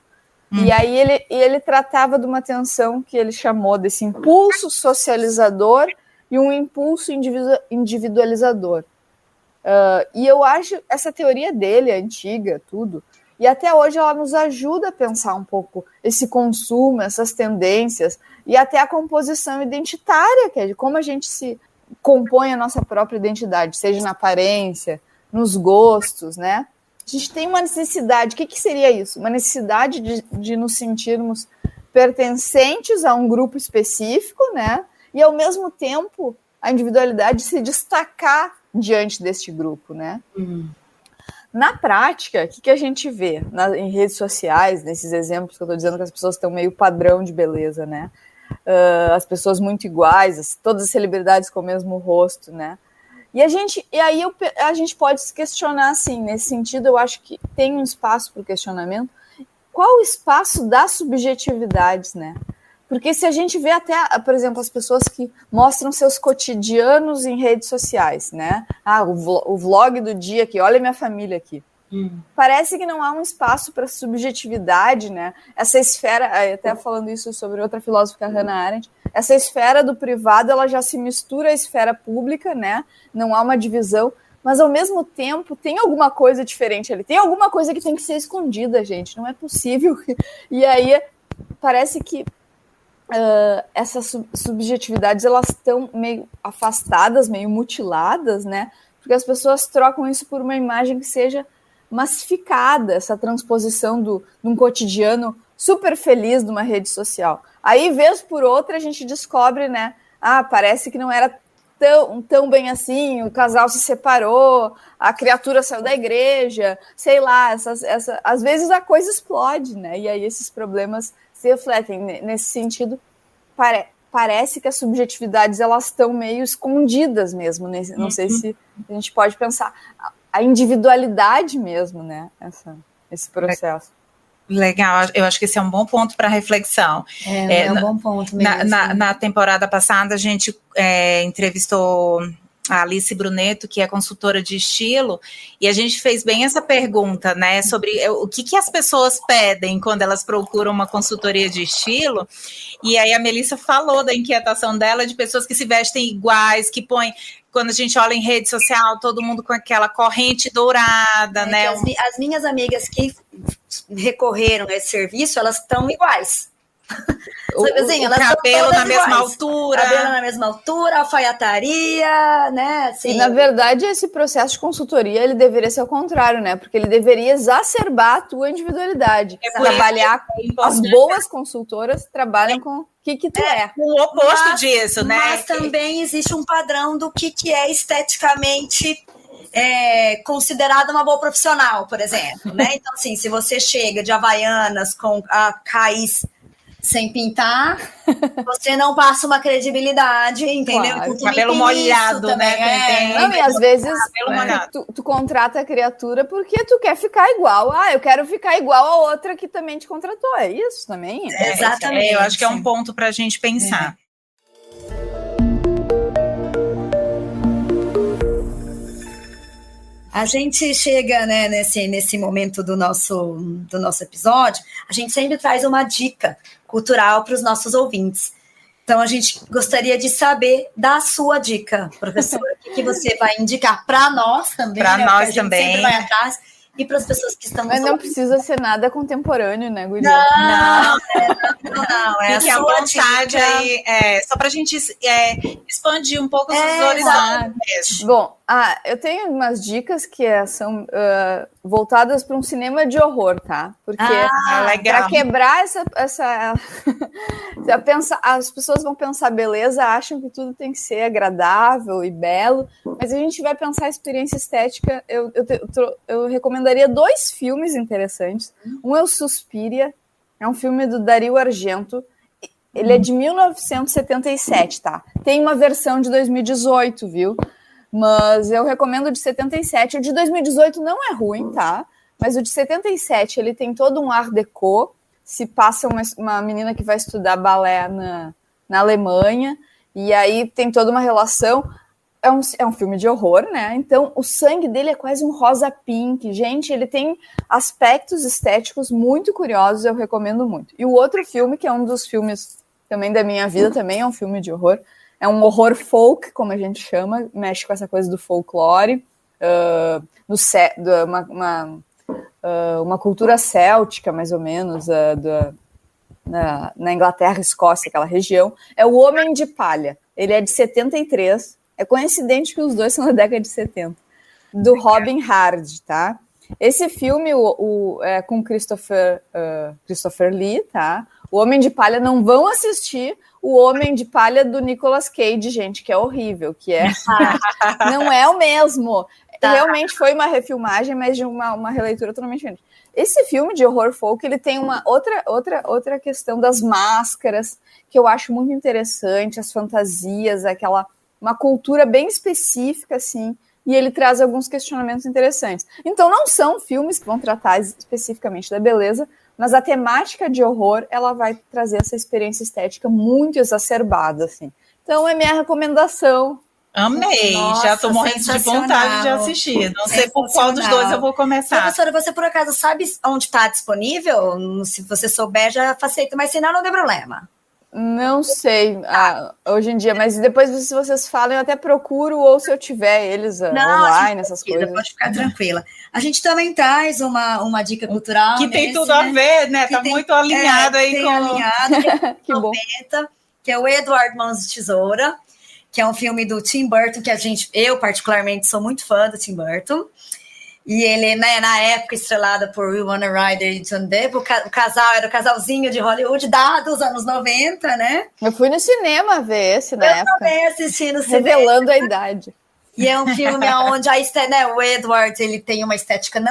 E aí ele tratava de uma tensão que ele chamou desse impulso socializador e um impulso individualizador. E eu acho essa teoria dele, antiga, tudo, e até hoje ela nos ajuda a pensar um pouco esse consumo, essas tendências, e até a composição identitária, que é de como a gente se compõe a nossa própria identidade, seja na aparência, nos gostos, né? A gente tem uma necessidade, o que seria isso? Uma necessidade de nos sentirmos pertencentes a um grupo específico, né? E, ao mesmo tempo, a individualidade se destacar diante deste grupo, né? Na prática, o que a gente vê em redes sociais, nesses exemplos que eu estou dizendo que as pessoas estão meio padrão de beleza, né? As pessoas muito iguais, todas as celebridades com o mesmo rosto, né? E aí a gente pode se questionar, assim, nesse sentido, eu acho que tem um espaço para o questionamento. Qual o espaço das subjetividades, né? Porque se a gente vê até, por exemplo, as pessoas que mostram seus cotidianos em redes sociais, né? O vlog do dia aqui, olha minha família aqui. Parece que não há um espaço para subjetividade, né? Essa esfera, até falando isso sobre outra filósofa, Hannah Arendt, essa esfera do privado, ela já se mistura à esfera pública, né? Não há uma divisão, mas ao mesmo tempo tem alguma coisa diferente ali, tem alguma coisa que tem que ser escondida, gente, não é possível. E aí parece que essas subjetividades, elas estão meio afastadas, meio mutiladas, né? Porque as pessoas trocam isso por uma imagem que seja massificada, essa transposição de um cotidiano super feliz de uma rede social. Aí, vez por outra, a gente descobre, né? Parece que não era tão bem assim, o casal se separou, a criatura saiu da igreja, sei lá, às vezes a coisa explode, né? E aí esses problemas se refletem. Nesse sentido, parece que as subjetividades, elas estão meio escondidas mesmo, né? Não sei se a gente pode pensar a individualidade mesmo, né? Esse processo. Legal, eu acho que esse é um bom ponto para reflexão. É um bom ponto mesmo. Na temporada passada, a gente entrevistou a Alice Bruneto, que é consultora de estilo, e a gente fez bem essa pergunta, né, sobre o que as pessoas pedem quando elas procuram uma consultoria de estilo, e aí a Melissa falou da inquietação dela de pessoas que se vestem iguais, que põem, quando a gente olha em rede social, todo mundo com aquela corrente dourada, né? As minhas amigas que recorreram a esse serviço, elas estão iguais. O cabelo na mesma altura. Cabelo na mesma altura, alfaiataria, né? Assim. E, na verdade, esse processo de consultoria, ele deveria ser o contrário, né? Porque ele deveria exacerbar a tua individualidade. As boas consultoras trabalham com o que tu é. O oposto disso, né? Mas também existe um padrão do que é esteticamente considerada uma boa profissional, por exemplo, né? Então, assim, se você chega de Havaianas com a raiz sem pintar, você não passa uma credibilidade, entendeu? Claro. Então, Cabelo molhado, né? Não, e às vezes tu contrata a criatura porque tu quer ficar igual. Eu quero ficar igual a outra que também te contratou. É isso também? Exatamente. Eu acho que é um ponto para a gente pensar. A gente chega, né, nesse momento do nosso episódio, a gente sempre traz uma dica cultural para os nossos ouvintes. Então, a gente gostaria de saber da sua dica, professora. O que você vai indicar para nós também? Para nós também. A gente sempre vai atrás. E para as pessoas que estão... Mas não precisa ser nada contemporâneo, né, Guria? Não. Fique à vontade aí, só para a gente expandir um pouco os horizontes mesmo. Bom, eu tenho umas dicas que são voltadas para um cinema de horror, tá? Porque para quebrar essa as pessoas vão pensar beleza, acham que tudo tem que ser agradável e belo, mas a gente vai pensar a experiência estética. Eu recomendaria 2 filmes interessantes. Um é o Suspiria, é um filme do Dario Argento. Ele é de 1977, tá? Tem uma versão de 2018, viu? Mas eu recomendo o de 77. O de 2018 não é ruim, tá? Mas o de 77, ele tem todo um art déco. Se passa uma menina que vai estudar balé na Alemanha, e aí tem toda uma relação. É um filme de horror, né? Então, o sangue dele é quase um rosa pink. Gente, ele tem aspectos estéticos muito curiosos, eu recomendo muito. E o outro filme, que é um dos filmes também da minha vida, também é um filme de horror, é um horror folk, como a gente chama, mexe com essa coisa do folclore, uma cultura céltica, mais ou menos, na Inglaterra, Escócia, aquela região. É O Homem de Palha. Ele é de 73. É coincidente que os dois são da década de 70. Do Robin Hard, tá? Esse filme é com Christopher Lee, tá? O Homem de Palha, não vão assistir o Homem de Palha do Nicolas Cage, gente, que é horrível, não é o mesmo. Tá. Realmente foi uma refilmagem, mas de uma releitura totalmente diferente. Esse filme de horror folk, ele tem uma outra questão das máscaras, que eu acho muito interessante, as fantasias, uma cultura bem específica, assim, e ele traz alguns questionamentos interessantes. Então, não são filmes que vão tratar especificamente da beleza, mas a temática de horror, ela vai trazer essa experiência estética muito exacerbada, assim. Então, é minha recomendação. Amei, já estou morrendo de vontade de assistir. Não sei por qual dos dois eu vou começar. Professora, você por acaso sabe onde está disponível? Se você souber, já facilita, mas senão não tem problema. Não sei hoje em dia, mas depois, se vocês falam, eu até procuro, ou se eu tiver eles online, essas coisas. Pode ficar tranquila. A gente também traz uma dica cultural. Que tem tudo a ver, né? Tá muito alinhado aí com... Alinhado, que bom. Que é o Edward Mãos de Tesoura, que é um filme do Tim Burton, que eu particularmente sou muito fã do Tim Burton. E ele, né, na época, estrelado por Winona Ryder e John Depp, o casal era o casalzinho de Hollywood dos anos 90, né? Eu fui no cinema ver esse na época. Eu também assisti no cinema. Revelando a idade. E é um filme onde o Edward, ele tem uma estética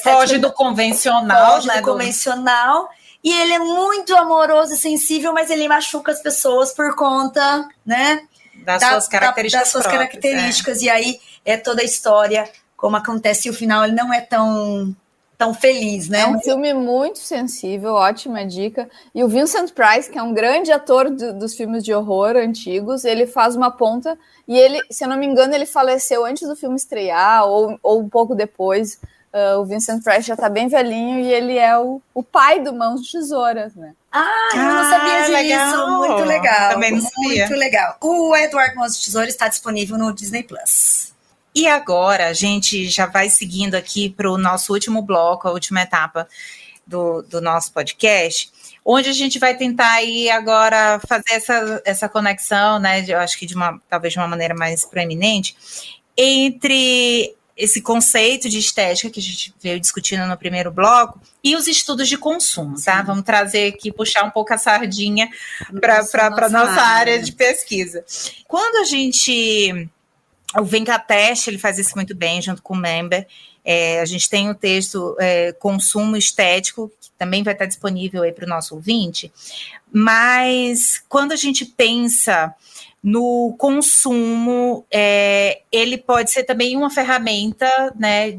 foge do convencional, foge do convencional. E ele é muito amoroso e sensível, mas ele machuca as pessoas por conta, né? Das suas características. E aí é toda a história, como acontece, e o final ele não é tão feliz, né? É um filme muito sensível, ótima dica. E o Vincent Price, que é um grande ator dos filmes de horror antigos, ele faz uma ponta, e ele, se eu não me engano, ele faleceu antes do filme estrear, ou um pouco depois. O Vincent Price já tá bem velhinho, e ele é o pai do Mãos de Tesouras, né? Eu não sabia disso. Legal. Muito legal. Também não sabia. Muito legal. O Edward Mãos de Tesoura está disponível no Disney Plus. E agora a gente já vai seguindo aqui para o nosso último bloco, a última etapa do nosso podcast, onde a gente vai tentar aí agora fazer essa conexão, né? Eu acho que talvez de uma maneira mais proeminente, entre esse conceito de estética que a gente veio discutindo no primeiro bloco e os estudos de consumo, tá? Vamos trazer aqui, puxar um pouco a sardinha para a nossa área de pesquisa. Quando a gente... O Venkatesh, ele faz isso muito bem, junto com o Member, A gente tem um texto, Consumo Estético, que também vai estar disponível aí para o nosso ouvinte, mas quando a gente pensa no consumo, ele pode ser também uma ferramenta, né,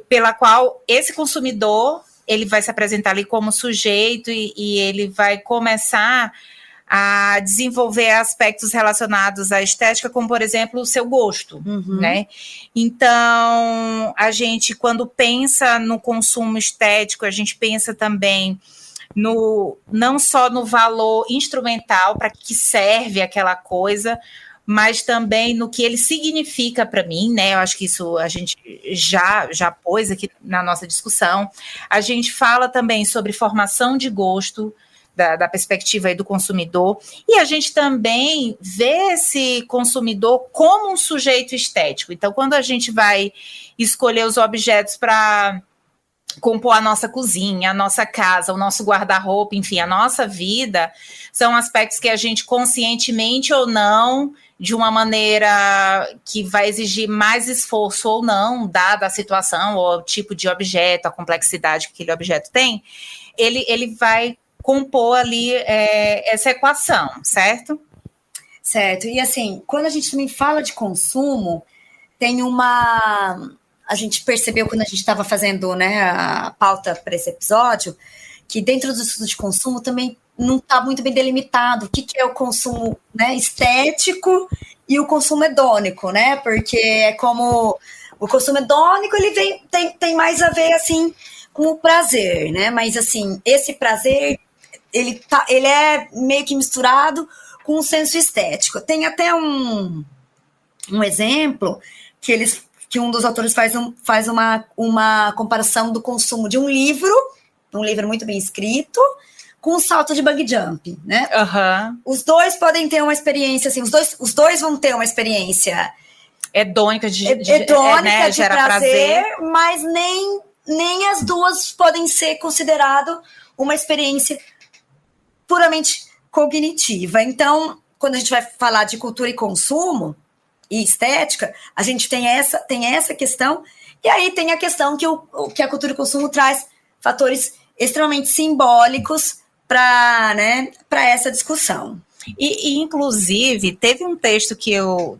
pela qual esse consumidor ele vai se apresentar ali como sujeito e ele vai começar a desenvolver aspectos relacionados à estética, como, por exemplo, o seu gosto, né? Então, a gente, quando pensa no consumo estético, a gente pensa também não só no valor instrumental, para que serve aquela coisa, mas também no que ele significa para mim, né? Eu acho que isso a gente já pôs aqui na nossa discussão. A gente fala também sobre formação de gosto, da perspectiva aí do consumidor, e a gente também vê esse consumidor como um sujeito estético. Então, quando a gente vai escolher os objetos para compor a nossa cozinha, a nossa casa, o nosso guarda-roupa, enfim, a nossa vida, são aspectos que a gente, conscientemente ou não, de uma maneira que vai exigir mais esforço ou não, dada a situação ou o tipo de objeto, a complexidade que aquele objeto tem, ele vai compor ali essa equação, certo? Certo. E assim, quando a gente também fala de consumo, tem a gente percebeu quando a gente estava fazendo, né, a pauta para esse episódio, que dentro do estudo de consumo também não está muito bem delimitado o que é o consumo, né, estético e o consumo hedônico, né? Porque é como o consumo hedônico, ele tem mais a ver assim com o prazer, né? Mas assim, esse prazer ele é meio que misturado com o senso estético. Tem até um exemplo que um dos autores faz uma comparação do consumo de um livro muito bem escrito, com um salto de bungee jump, né? Os dois podem ter uma experiência, assim, os dois vão ter uma experiência hedônica de gerar prazer, mas nem as duas podem ser consideradas uma experiência puramente cognitiva. Então, quando a gente vai falar de cultura e consumo e estética, a gente tem essa questão, e aí tem a questão que a cultura e consumo traz fatores extremamente simbólicos para essa discussão. E, inclusive, teve um texto que eu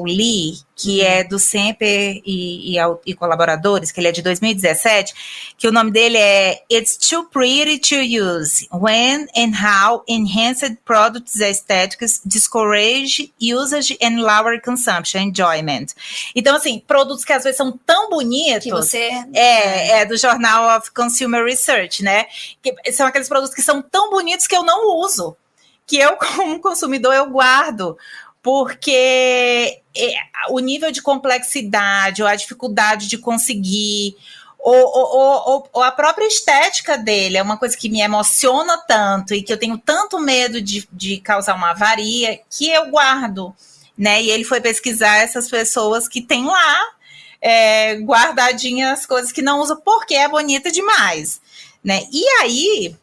li, que é do Semper e colaboradores, que ele é de 2017, que o nome dele é It's Too Pretty to Use, When and How Enhanced Products Aesthetics Discourage Usage and Lower Consumption Enjoyment. Então, assim, produtos que às vezes são tão bonitos... Que você... É do Journal of Consumer Research, né? Que são aqueles produtos que são tão bonitos que eu não uso, que eu, como consumidor, eu guardo, porque o nível de complexidade, ou a dificuldade de conseguir, ou a própria estética dele, é uma coisa que me emociona tanto, e que eu tenho tanto medo de causar uma avaria, que eu guardo, né? E ele foi pesquisar essas pessoas que têm lá, guardadinhas as coisas que não usam, porque é bonita demais, né? E aí...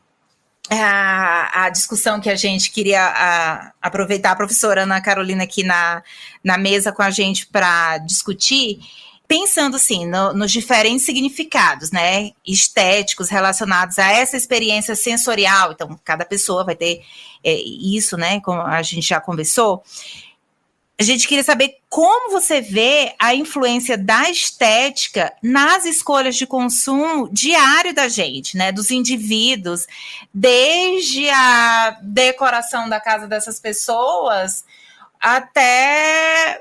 A discussão que a gente queria aproveitar a professora Ana Carolina aqui na mesa com a gente para discutir, pensando assim, nos diferentes significados, né, estéticos relacionados a essa experiência sensorial. Então, cada pessoa vai ter isso, né, como a gente já conversou. A gente queria saber como você vê a influência da estética nas escolhas de consumo diário da gente, né, dos indivíduos, desde a decoração da casa dessas pessoas até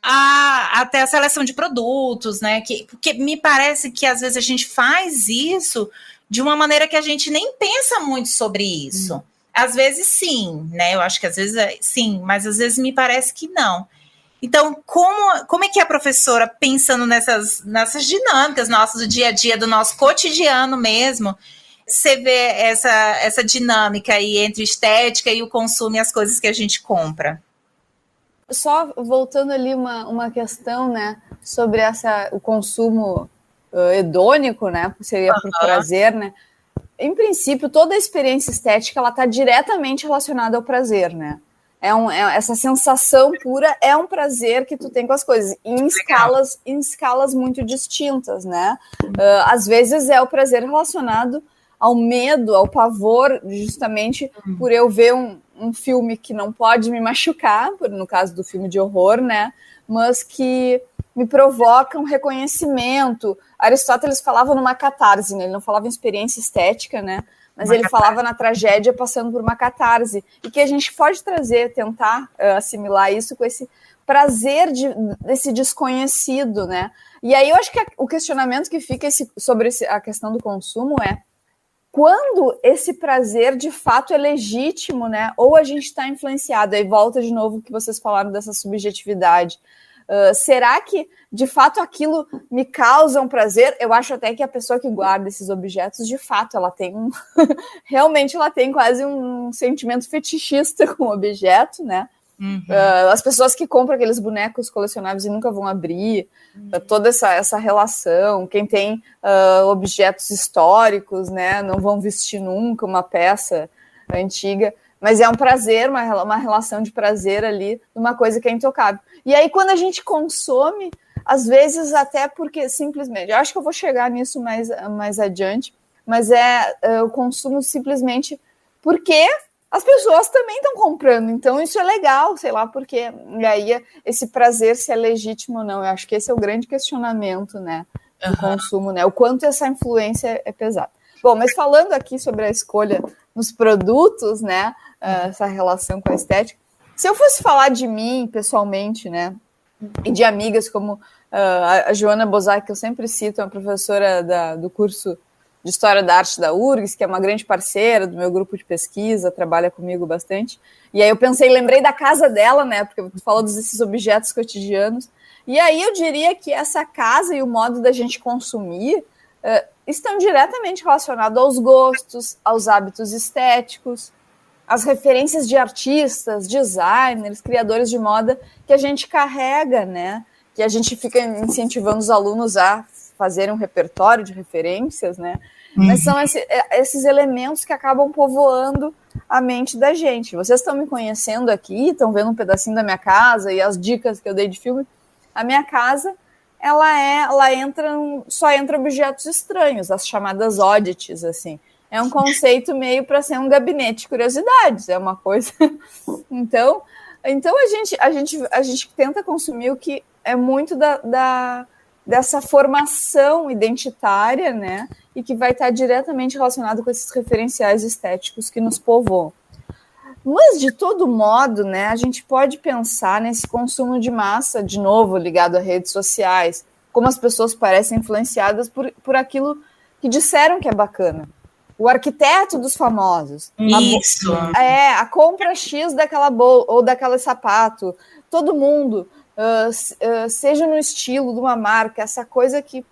a seleção de produtos, né, porque me parece que às vezes a gente faz isso de uma maneira que a gente nem pensa muito sobre isso. Às vezes sim, né? Eu acho que às vezes sim, mas às vezes me parece que não. Então, como é que a professora, pensando nessas dinâmicas nossas do dia a dia, do nosso cotidiano mesmo, você vê essa dinâmica aí entre estética e o consumo e as coisas que a gente compra? Só voltando ali uma questão, né, sobre o consumo hedônico, né, seria por prazer, né? Em princípio, toda a experiência estética ela está diretamente relacionada ao prazer, né? essa sensação pura é um prazer que tu tem com as coisas, em escalas muito distintas, né? Às vezes é o prazer relacionado ao medo, ao pavor, justamente por eu ver um filme que não pode me machucar, no caso do filme de horror, né? Mas que me provoca um reconhecimento. Aristóteles falava numa catarse, né? Ele não falava em experiência estética, né? Mas ele falava na tragédia passando por uma catarse. E que a gente pode tentar assimilar isso com esse prazer desse desconhecido, né? E aí eu acho que o questionamento que fica sobre a questão do consumo é quando esse prazer de fato é legítimo, né? Ou a gente está influenciado. Aí volta de novo o que vocês falaram dessa subjetividade. Será que, de fato, aquilo me causa um prazer? Eu acho até que a pessoa que guarda esses objetos, de fato, ela tem realmente ela tem quase um sentimento fetichista com o objeto, né? As pessoas que compram aqueles bonecos colecionáveis e nunca vão abrir, toda essa relação. Quem tem objetos históricos, né? Não vão vestir nunca uma peça antiga. Mas é um prazer, uma relação de prazer ali, uma coisa que é intocável. E aí, quando a gente consome, às vezes até porque simplesmente... Eu acho que eu vou chegar nisso mais adiante, mas o consumo simplesmente porque as pessoas também estão comprando. Então, isso é legal, sei lá por quê. E aí, esse prazer, se é legítimo ou não. Eu acho que esse é o grande questionamento, né, do consumo, né? O quanto essa influência é pesada. Bom, mas falando aqui sobre a escolha nos produtos, né, essa relação com a estética, se eu fosse falar de mim pessoalmente, né, e de amigas como a Joana Bozak, que eu sempre cito, é uma professora do curso de História da Arte da URGS, que é uma grande parceira do meu grupo de pesquisa, trabalha comigo bastante, e aí eu lembrei da casa dela, né, porque tu falou desses objetos cotidianos, e aí eu diria que essa casa e o modo da gente consumir estão diretamente relacionados aos gostos, aos hábitos estéticos, às referências de artistas, designers, criadores de moda que a gente carrega, né? Que a gente fica incentivando os alunos a fazerem um repertório de referências, né? Mas são esses elementos que acabam povoando a mente da gente. Vocês estão me conhecendo aqui, estão vendo um pedacinho da minha casa e as dicas que eu dei de filme. A minha casa, só entra objetos estranhos, as chamadas oddities, assim. É um conceito meio para ser um gabinete de curiosidades, é uma coisa. Então a gente tenta consumir o que é muito dessa formação identitária, né? E que vai estar diretamente relacionado com esses referenciais estéticos que nos povoam. Mas, de todo modo, né, a gente pode pensar nesse consumo de massa, de novo, ligado a redes sociais, como as pessoas parecem influenciadas por aquilo que disseram que é bacana. O arquiteto dos famosos. Isso. A compra X daquela bolsa ou daquele sapato. Todo mundo, seja no estilo de uma marca, essa coisa que...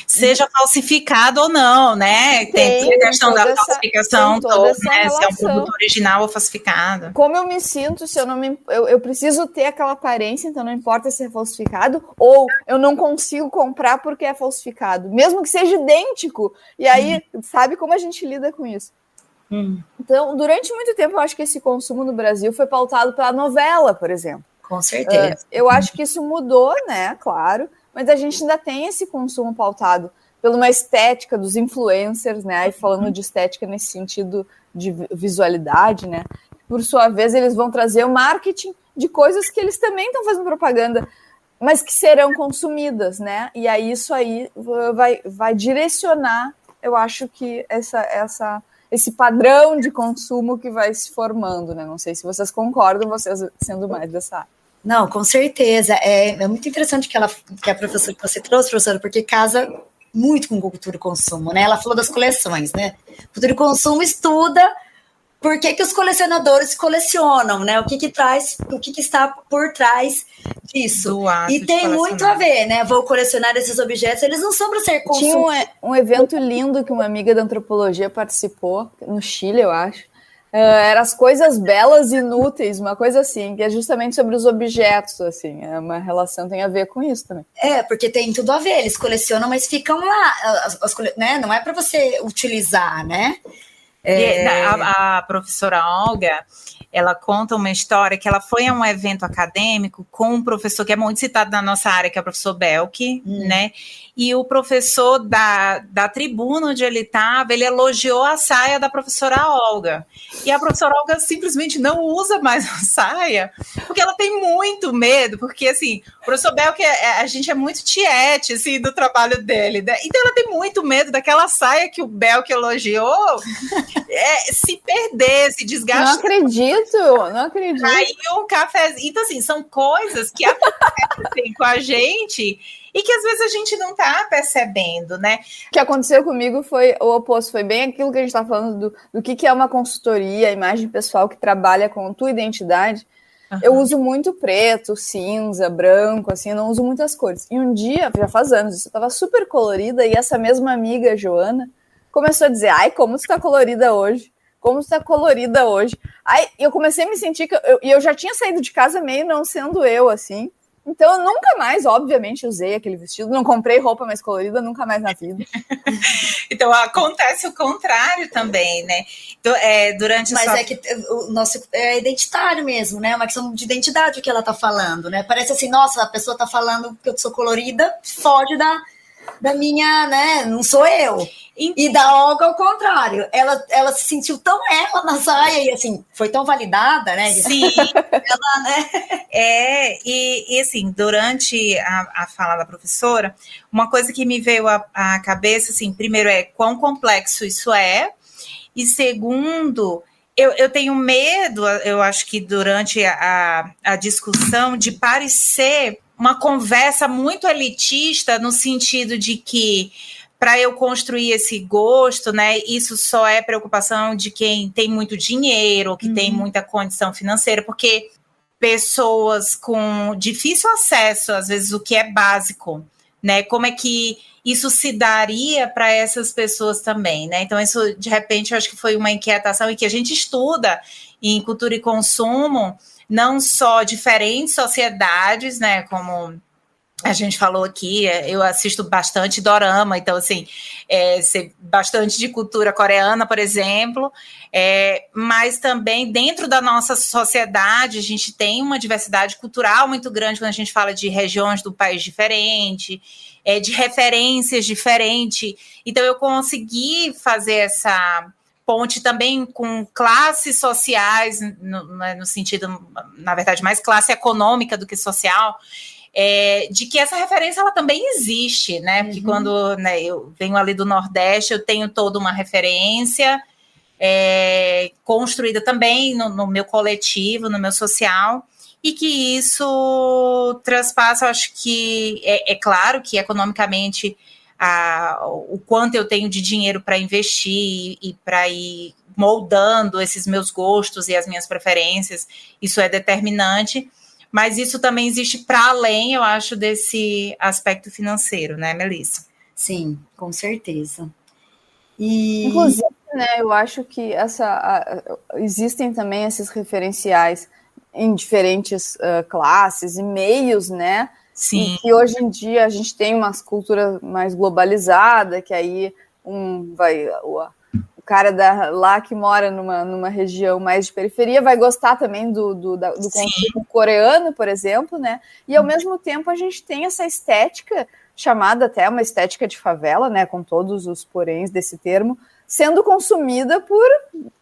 Seja falsificado ou não, né? Tem a questão da falsificação toda, né? Se é um produto original ou falsificado. Como eu me sinto se eu não eu preciso ter aquela aparência, então não importa se é falsificado, ou eu não consigo comprar porque é falsificado, mesmo que seja idêntico. E aí, sabe como a gente lida com isso? Então, durante muito tempo, eu acho que esse consumo no Brasil foi pautado pela novela, por exemplo. Com certeza. Eu acho que isso mudou, né? Claro. Mas a gente ainda tem esse consumo pautado por uma estética dos influencers, né? E falando de estética nesse sentido de visualidade, né? Por sua vez, eles vão trazer o marketing de coisas que eles também estão fazendo propaganda, mas que serão consumidas, né? E aí isso aí vai direcionar, eu acho que esse padrão de consumo que vai se formando, né? Não sei se vocês concordam, vocês sendo mais dessa área. Não, com certeza. É muito interessante que a professora que você trouxe, professora, porque casa muito com cultura e consumo, né? Ela falou das coleções, né? Cultura e consumo estuda por que os colecionadores colecionam, né? O que está por trás disso. E tem muito a ver, né? Vou colecionar esses objetos, eles não são para ser consumidos. Tinha um evento lindo que uma amiga da antropologia participou, no Chile, eu acho. Eram as coisas belas e inúteis, uma coisa assim, que é justamente sobre os objetos, assim, é uma relação, tem a ver com isso também. Porque tem tudo a ver, eles colecionam, mas ficam lá, né? Não é para você utilizar, né? A professora Olga, ela conta uma história que ela foi a um evento acadêmico com um professor que é muito citado na nossa área, que é o professor Belk, né? E o professor da tribuna onde ele estava, ele elogiou a saia da professora Olga. E a professora Olga simplesmente não usa mais a saia, porque ela tem muito medo, porque, assim, o professor Belk, a gente é muito tiete, assim, do trabalho dele, né? Então ela tem muito medo daquela saia que o Belk elogiou se perder, se desgastar. Não acredito. Aí um cafezinho. Então, assim, são coisas que acontecem com a gente e que às vezes a gente não tá percebendo, né? O que aconteceu comigo foi o oposto, foi bem aquilo que a gente tá falando do que é uma consultoria, a imagem pessoal que trabalha com a tua identidade. Eu uso muito preto, cinza, branco, assim, eu não uso muitas cores. E um dia, já faz anos, eu tava super colorida e essa mesma amiga, Joana, começou a dizer, ai, como tu tá colorida hoje? Como tu tá colorida hoje? Aí eu comecei a me sentir que eu já tinha saído de casa meio não sendo eu, assim. Então eu nunca mais, obviamente, usei aquele vestido. Não comprei roupa mais colorida, nunca mais na vida. Então acontece o contrário também, né? Então, Mas é que o nosso é identitário mesmo, né? É uma questão de identidade o que ela tá falando, né? Parece assim, nossa, a pessoa tá falando que eu sou colorida, foge da minha, né? Não sou eu. E da Olga, ao contrário. Ela se sentiu tão ela na saia e, assim, foi tão validada, né? Sim. Ela, né? E assim, durante a fala da professora, uma coisa que me veio à cabeça, assim, primeiro quão complexo isso é, e segundo, eu tenho medo, eu acho que durante a discussão, de parecer uma conversa muito elitista, no sentido de que, para eu construir esse gosto, né, isso só é preocupação de quem tem muito dinheiro, que tem muita condição financeira, porque pessoas com difícil acesso, às vezes, o que é básico, né, como é que isso se daria para essas pessoas também, né? Então, isso, de repente, eu acho que foi uma inquietação e que a gente estuda em cultura e consumo, não só diferentes sociedades, né, como a gente falou aqui, eu assisto bastante dorama, então, assim, sei bastante de cultura coreana, por exemplo, mas também dentro da nossa sociedade, a gente tem uma diversidade cultural muito grande quando a gente fala de regiões do país diferente, de referências diferentes. Então, eu consegui fazer essa ponte também com classes sociais, no sentido, na verdade, mais classe econômica do que social, de que essa referência ela também existe, né? Porque quando, né, eu venho ali do Nordeste, eu tenho toda uma referência construída também no meu coletivo, no meu social, e que isso transpassa, eu acho que é claro que economicamente o quanto eu tenho de dinheiro para investir e para ir moldando esses meus gostos e as minhas preferências, isso é determinante. Mas isso também existe para além, eu acho, desse aspecto financeiro, né, Melissa? Sim, com certeza. Inclusive, né, eu acho que existem também esses referenciais em diferentes classes e meios, né? Sim. E que hoje em dia a gente tem uma cultura mais globalizada, que aí o cara lá que mora numa região mais de periferia vai gostar também do consumo coreano, por exemplo, né? E ao mesmo tempo a gente tem essa estética, chamada até uma estética de favela, né? Com todos os poréns desse termo, sendo consumida por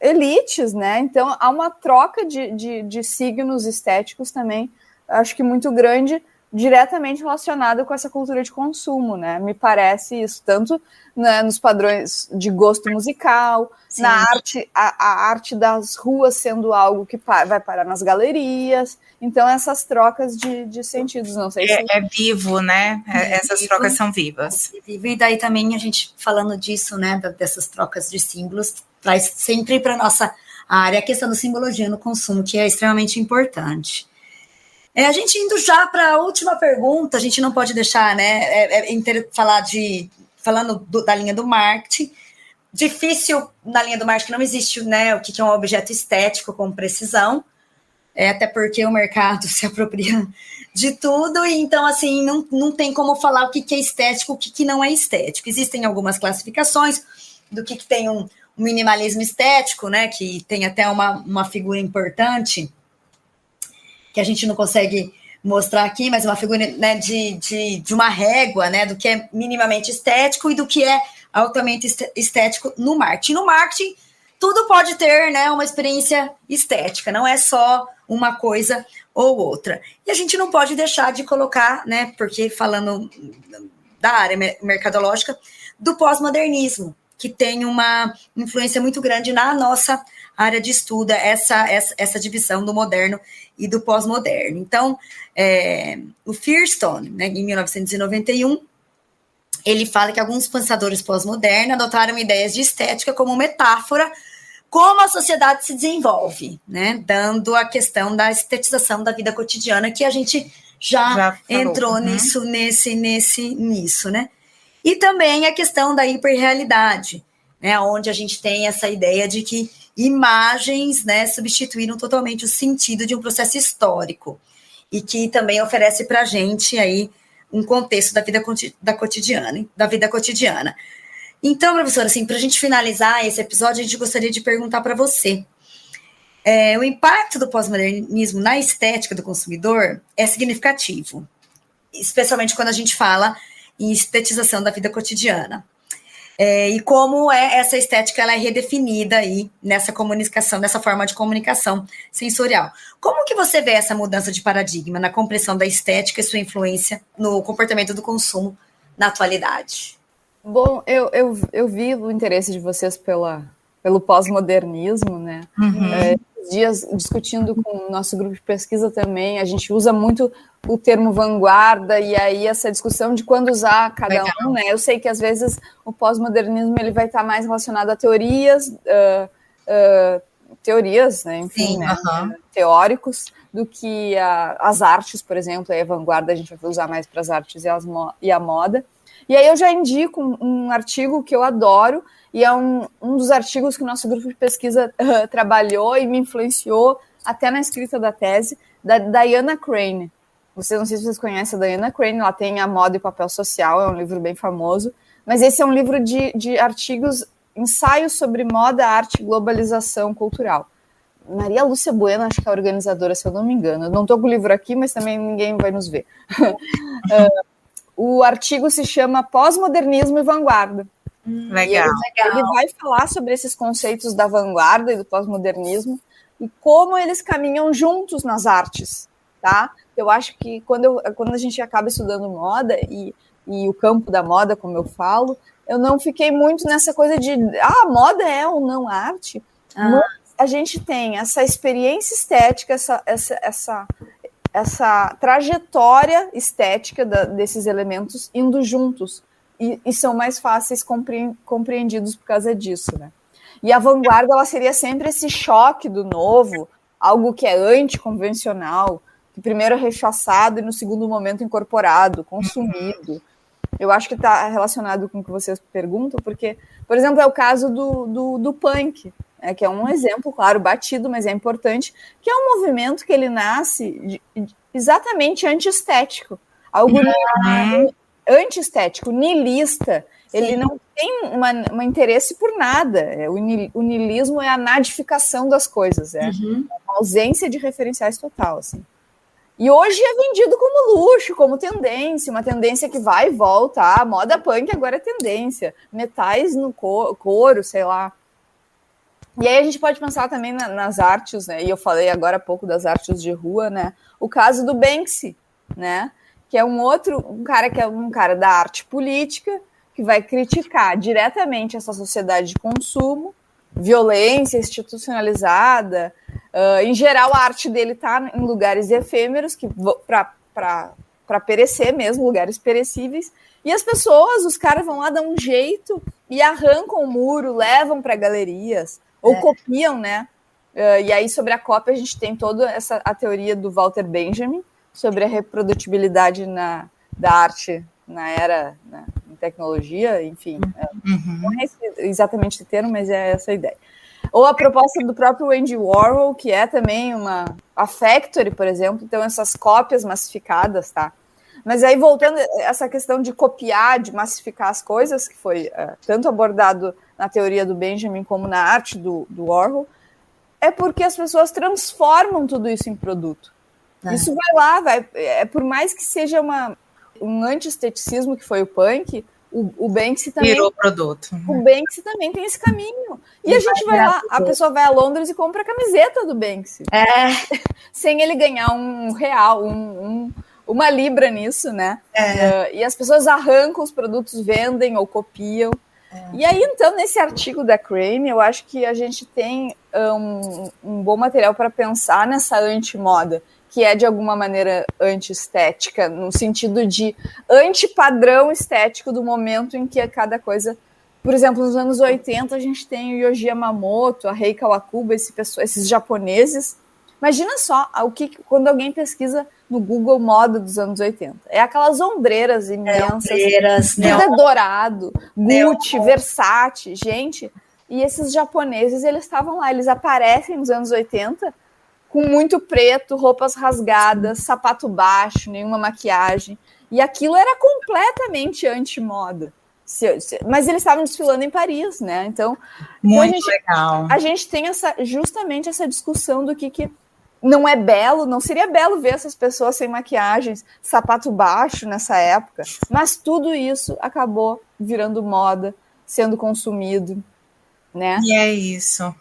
elites, né? Então há uma troca de signos estéticos também, acho que muito grande, diretamente relacionado com essa cultura de consumo, né? Me parece isso, tanto, né, nos padrões de gosto musical, sim, na arte, a arte das ruas sendo algo que vai parar nas galerias. Então, essas trocas de sentidos, não sei se... É vivo, né? Essas trocas são vivas. E daí também a gente, falando disso, né, dessas trocas de símbolos, traz sempre para a nossa área a questão da simbologia no consumo, que é extremamente importante. A gente indo já para a última pergunta, a gente não pode deixar, né, falando da linha do marketing. Difícil na linha do marketing, não existe, né, o que é um objeto estético com precisão, até porque o mercado se apropria de tudo, e então, assim, não tem como falar o que é estético, o que não é estético. Existem algumas classificações do que tem um minimalismo estético, né, que tem até uma figura importante, que a gente não consegue mostrar aqui, mas uma figura, né, de uma régua, né, do que é minimamente estético e do que é altamente estético no marketing. No marketing, tudo pode ter, né, uma experiência estética, não é só uma coisa ou outra. E a gente não pode deixar de colocar, né, porque falando da área mercadológica, do pós-modernismo, que tem uma influência muito grande na nossa área de estudo, essa divisão do moderno e do pós-moderno. Então, o Firestone, né, em 1991, ele fala que alguns pensadores pós-modernos adotaram ideias de estética como metáfora como a sociedade se desenvolve, né, dando a questão da estetização da vida cotidiana, que a gente já entrou nisso, né? E também a questão da hiperrealidade, né, onde a gente tem essa ideia de que imagens, né, substituíram totalmente o sentido de um processo histórico e que também oferece para a gente aí um contexto da vida cotidiana. Então, professora, assim, para a gente finalizar esse episódio, a gente gostaria de perguntar para você. O impacto do pós-modernismo na estética do consumidor é significativo, especialmente quando a gente fala em estetização da vida cotidiana. E como essa estética ela é redefinida aí nessa comunicação, nessa forma de comunicação sensorial. Como que você vê essa mudança de paradigma na compreensão da estética e sua influência no comportamento do consumo na atualidade? Bom, eu vi o interesse de vocês pelo pós-modernismo, né? Esses dias, discutindo com o nosso grupo de pesquisa também, a gente usa muito o termo vanguarda, e aí essa discussão de quando usar cada um, né? Eu sei que às vezes o pós-modernismo ele vai estar mais relacionado a teorias, né? Enfim, sim, né? Teóricos, do que as artes, por exemplo. Aí a vanguarda a gente vai usar mais para as artes e a moda. E aí eu já indico um artigo que eu adoro, e é um dos artigos que o nosso grupo de pesquisa trabalhou e me influenciou até na escrita da tese, da Diana Crane. Não sei se vocês conhecem a Diana Crane, ela tem A Moda e o Papel Social, é um livro bem famoso, mas esse é um livro de artigos, ensaios sobre moda, arte e globalização cultural. Maria Lúcia Bueno, acho que é a organizadora, se eu não me engano. Eu não estou com o livro aqui, mas também ninguém vai nos ver. O artigo se chama Pós-Modernismo e Vanguarda. Legal. Ele vai falar sobre esses conceitos da vanguarda e do pós-modernismo e como eles caminham juntos nas artes, tá? Eu acho que quando a gente acaba estudando moda e o campo da moda, como eu falo, eu não fiquei muito nessa coisa de moda é ou não arte. Mas a gente tem essa experiência estética, essa trajetória estética desses elementos indo juntos e são mais fáceis compreendidos por causa disso, né? E a vanguarda ela seria sempre esse choque do novo, algo que é anticonvencional, que primeiro é rechaçado e no segundo momento incorporado, consumido. Eu acho que está relacionado com o que vocês perguntam, porque, por exemplo, é o caso do punk, né, que é um exemplo, claro, batido, mas é importante, que é um movimento que ele nasce exatamente antiestético, algo antiestético, niilista. Sim. Ele não tem um interesse por nada. O niilismo é a nadificação das coisas, uma ausência de referenciais total, assim. E hoje é vendido como luxo, como tendência, uma tendência que vai e volta. A moda punk agora é tendência. Metais no couro, sei lá. E aí a gente pode pensar também nas artes, né? E eu falei agora há pouco das artes de rua, né? O caso do Banksy, né? Que é um cara da arte política, que vai criticar diretamente essa sociedade de consumo, violência institucionalizada. Em geral, a arte dele está em lugares efêmeros, para perecer mesmo, lugares perecíveis. E as pessoas, os caras vão lá dar um jeito e arrancam o muro, levam para galerias, ou copiam, né? E aí, sobre a cópia, a gente tem toda a teoria do Walter Benjamin, sobre a reprodutibilidade da arte na era, em tecnologia, enfim. Não é exatamente esse termo, mas é essa a ideia. Ou a proposta do próprio Andy Warhol, que é também a Factory, por exemplo, então essas cópias massificadas, tá? Mas aí, voltando a essa questão de copiar, de massificar as coisas, que foi tanto abordado na teoria do Benjamin como na arte do Warhol, é porque as pessoas transformam tudo isso em produto. Isso vai lá, por mais que seja um anti-esteticismo que foi o punk, o Banksy também virou produto. O Banksy também tem esse caminho. E a gente vai lá, a pessoa vai a Londres e compra a camiseta do Banksy. Sem ele ganhar um real, uma libra nisso, né? E as pessoas arrancam os produtos, vendem ou copiam. E aí, então, nesse artigo da Crane, eu acho que a gente tem um bom material para pensar nessa antimoda, que é, de alguma maneira, anti-estética, no sentido de anti-padrão estético do momento em que cada coisa... Por exemplo, nos anos 80, a gente tem o Yohji Yamamoto, a Rei Kawakubo, esses japoneses. Imagina só quando alguém pesquisa no Google moda dos anos 80. É aquelas ombreiras imensas, tudo é dourado, Gucci, Versace, gente. E esses japoneses, eles estavam lá, eles aparecem nos anos 80 com muito preto, roupas rasgadas, sapato baixo, nenhuma maquiagem. E aquilo era completamente anti-moda. Mas eles estavam desfilando em Paris, né? Então legal. A gente tem justamente essa discussão do que não é belo, não seria belo ver essas pessoas sem maquiagens, sapato baixo nessa época, mas tudo isso acabou virando moda, sendo consumido, né? E é isso.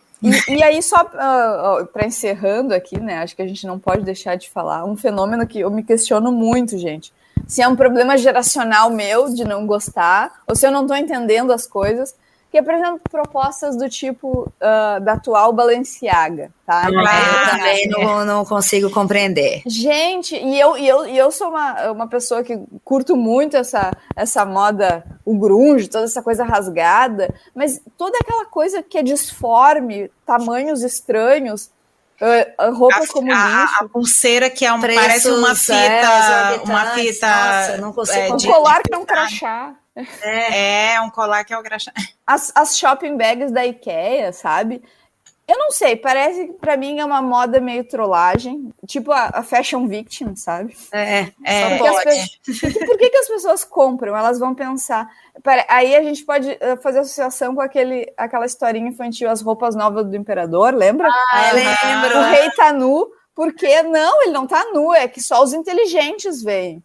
E aí, só para encerrando aqui, né? Acho que a gente não pode deixar de falar um fenômeno que eu me questiono muito, gente. Se é um problema geracional meu de não gostar, ou se eu não estou entendendo as coisas, que é, por exemplo, propostas do tipo da atual Balenciaga, tá? Eu também não consigo compreender. Gente, e eu sou uma pessoa que curto muito essa moda, o grunge, toda essa coisa rasgada, mas toda aquela coisa que é disforme, tamanhos estranhos, roupas como lixo. A pulseira que parece uma fita. Nossa, não consigo um colar que é um crachá. Um colar que é o crachá. As shopping bags da IKEA, sabe? Eu não sei, parece pra mim é uma moda meio trollagem, tipo a Fashion Victim, sabe? Por que as pessoas compram? Elas vão pensar... Aí a gente pode fazer associação com aquela historinha infantil, as roupas novas do imperador, lembra? Lembro. O rei tá nu, porque não, ele não tá nu, é que só os inteligentes veem.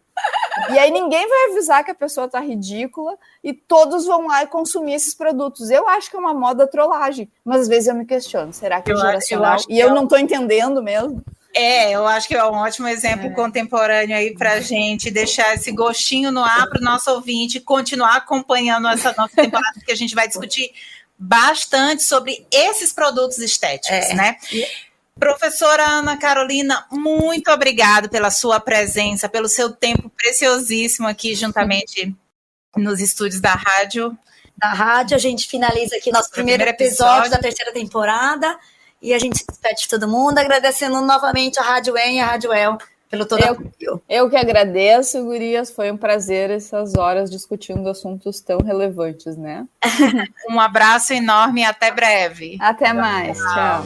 E aí ninguém vai avisar que a pessoa tá ridícula e todos vão lá e consumir esses produtos. Eu acho que é uma moda trollagem, mas às vezes eu me questiono, será que é geracional? E eu não tô entendendo mesmo. Eu acho que é um ótimo exemplo contemporâneo aí pra gente deixar esse gostinho no ar para o nosso ouvinte continuar acompanhando essa nossa temporada, que a gente vai discutir bastante sobre esses produtos estéticos, né? Professora Ana Carolina, muito obrigada pela sua presença, pelo seu tempo preciosíssimo aqui juntamente nos estúdios da rádio. A gente finaliza aqui nosso primeiro episódio da terceira temporada e a gente se despede de todo mundo, agradecendo novamente a Rádio EN e a Rádio El pelo todo apoio. Eu que agradeço, gurias, foi um prazer essas horas discutindo assuntos tão relevantes, né? Um abraço enorme e até breve. Até mais, tchau.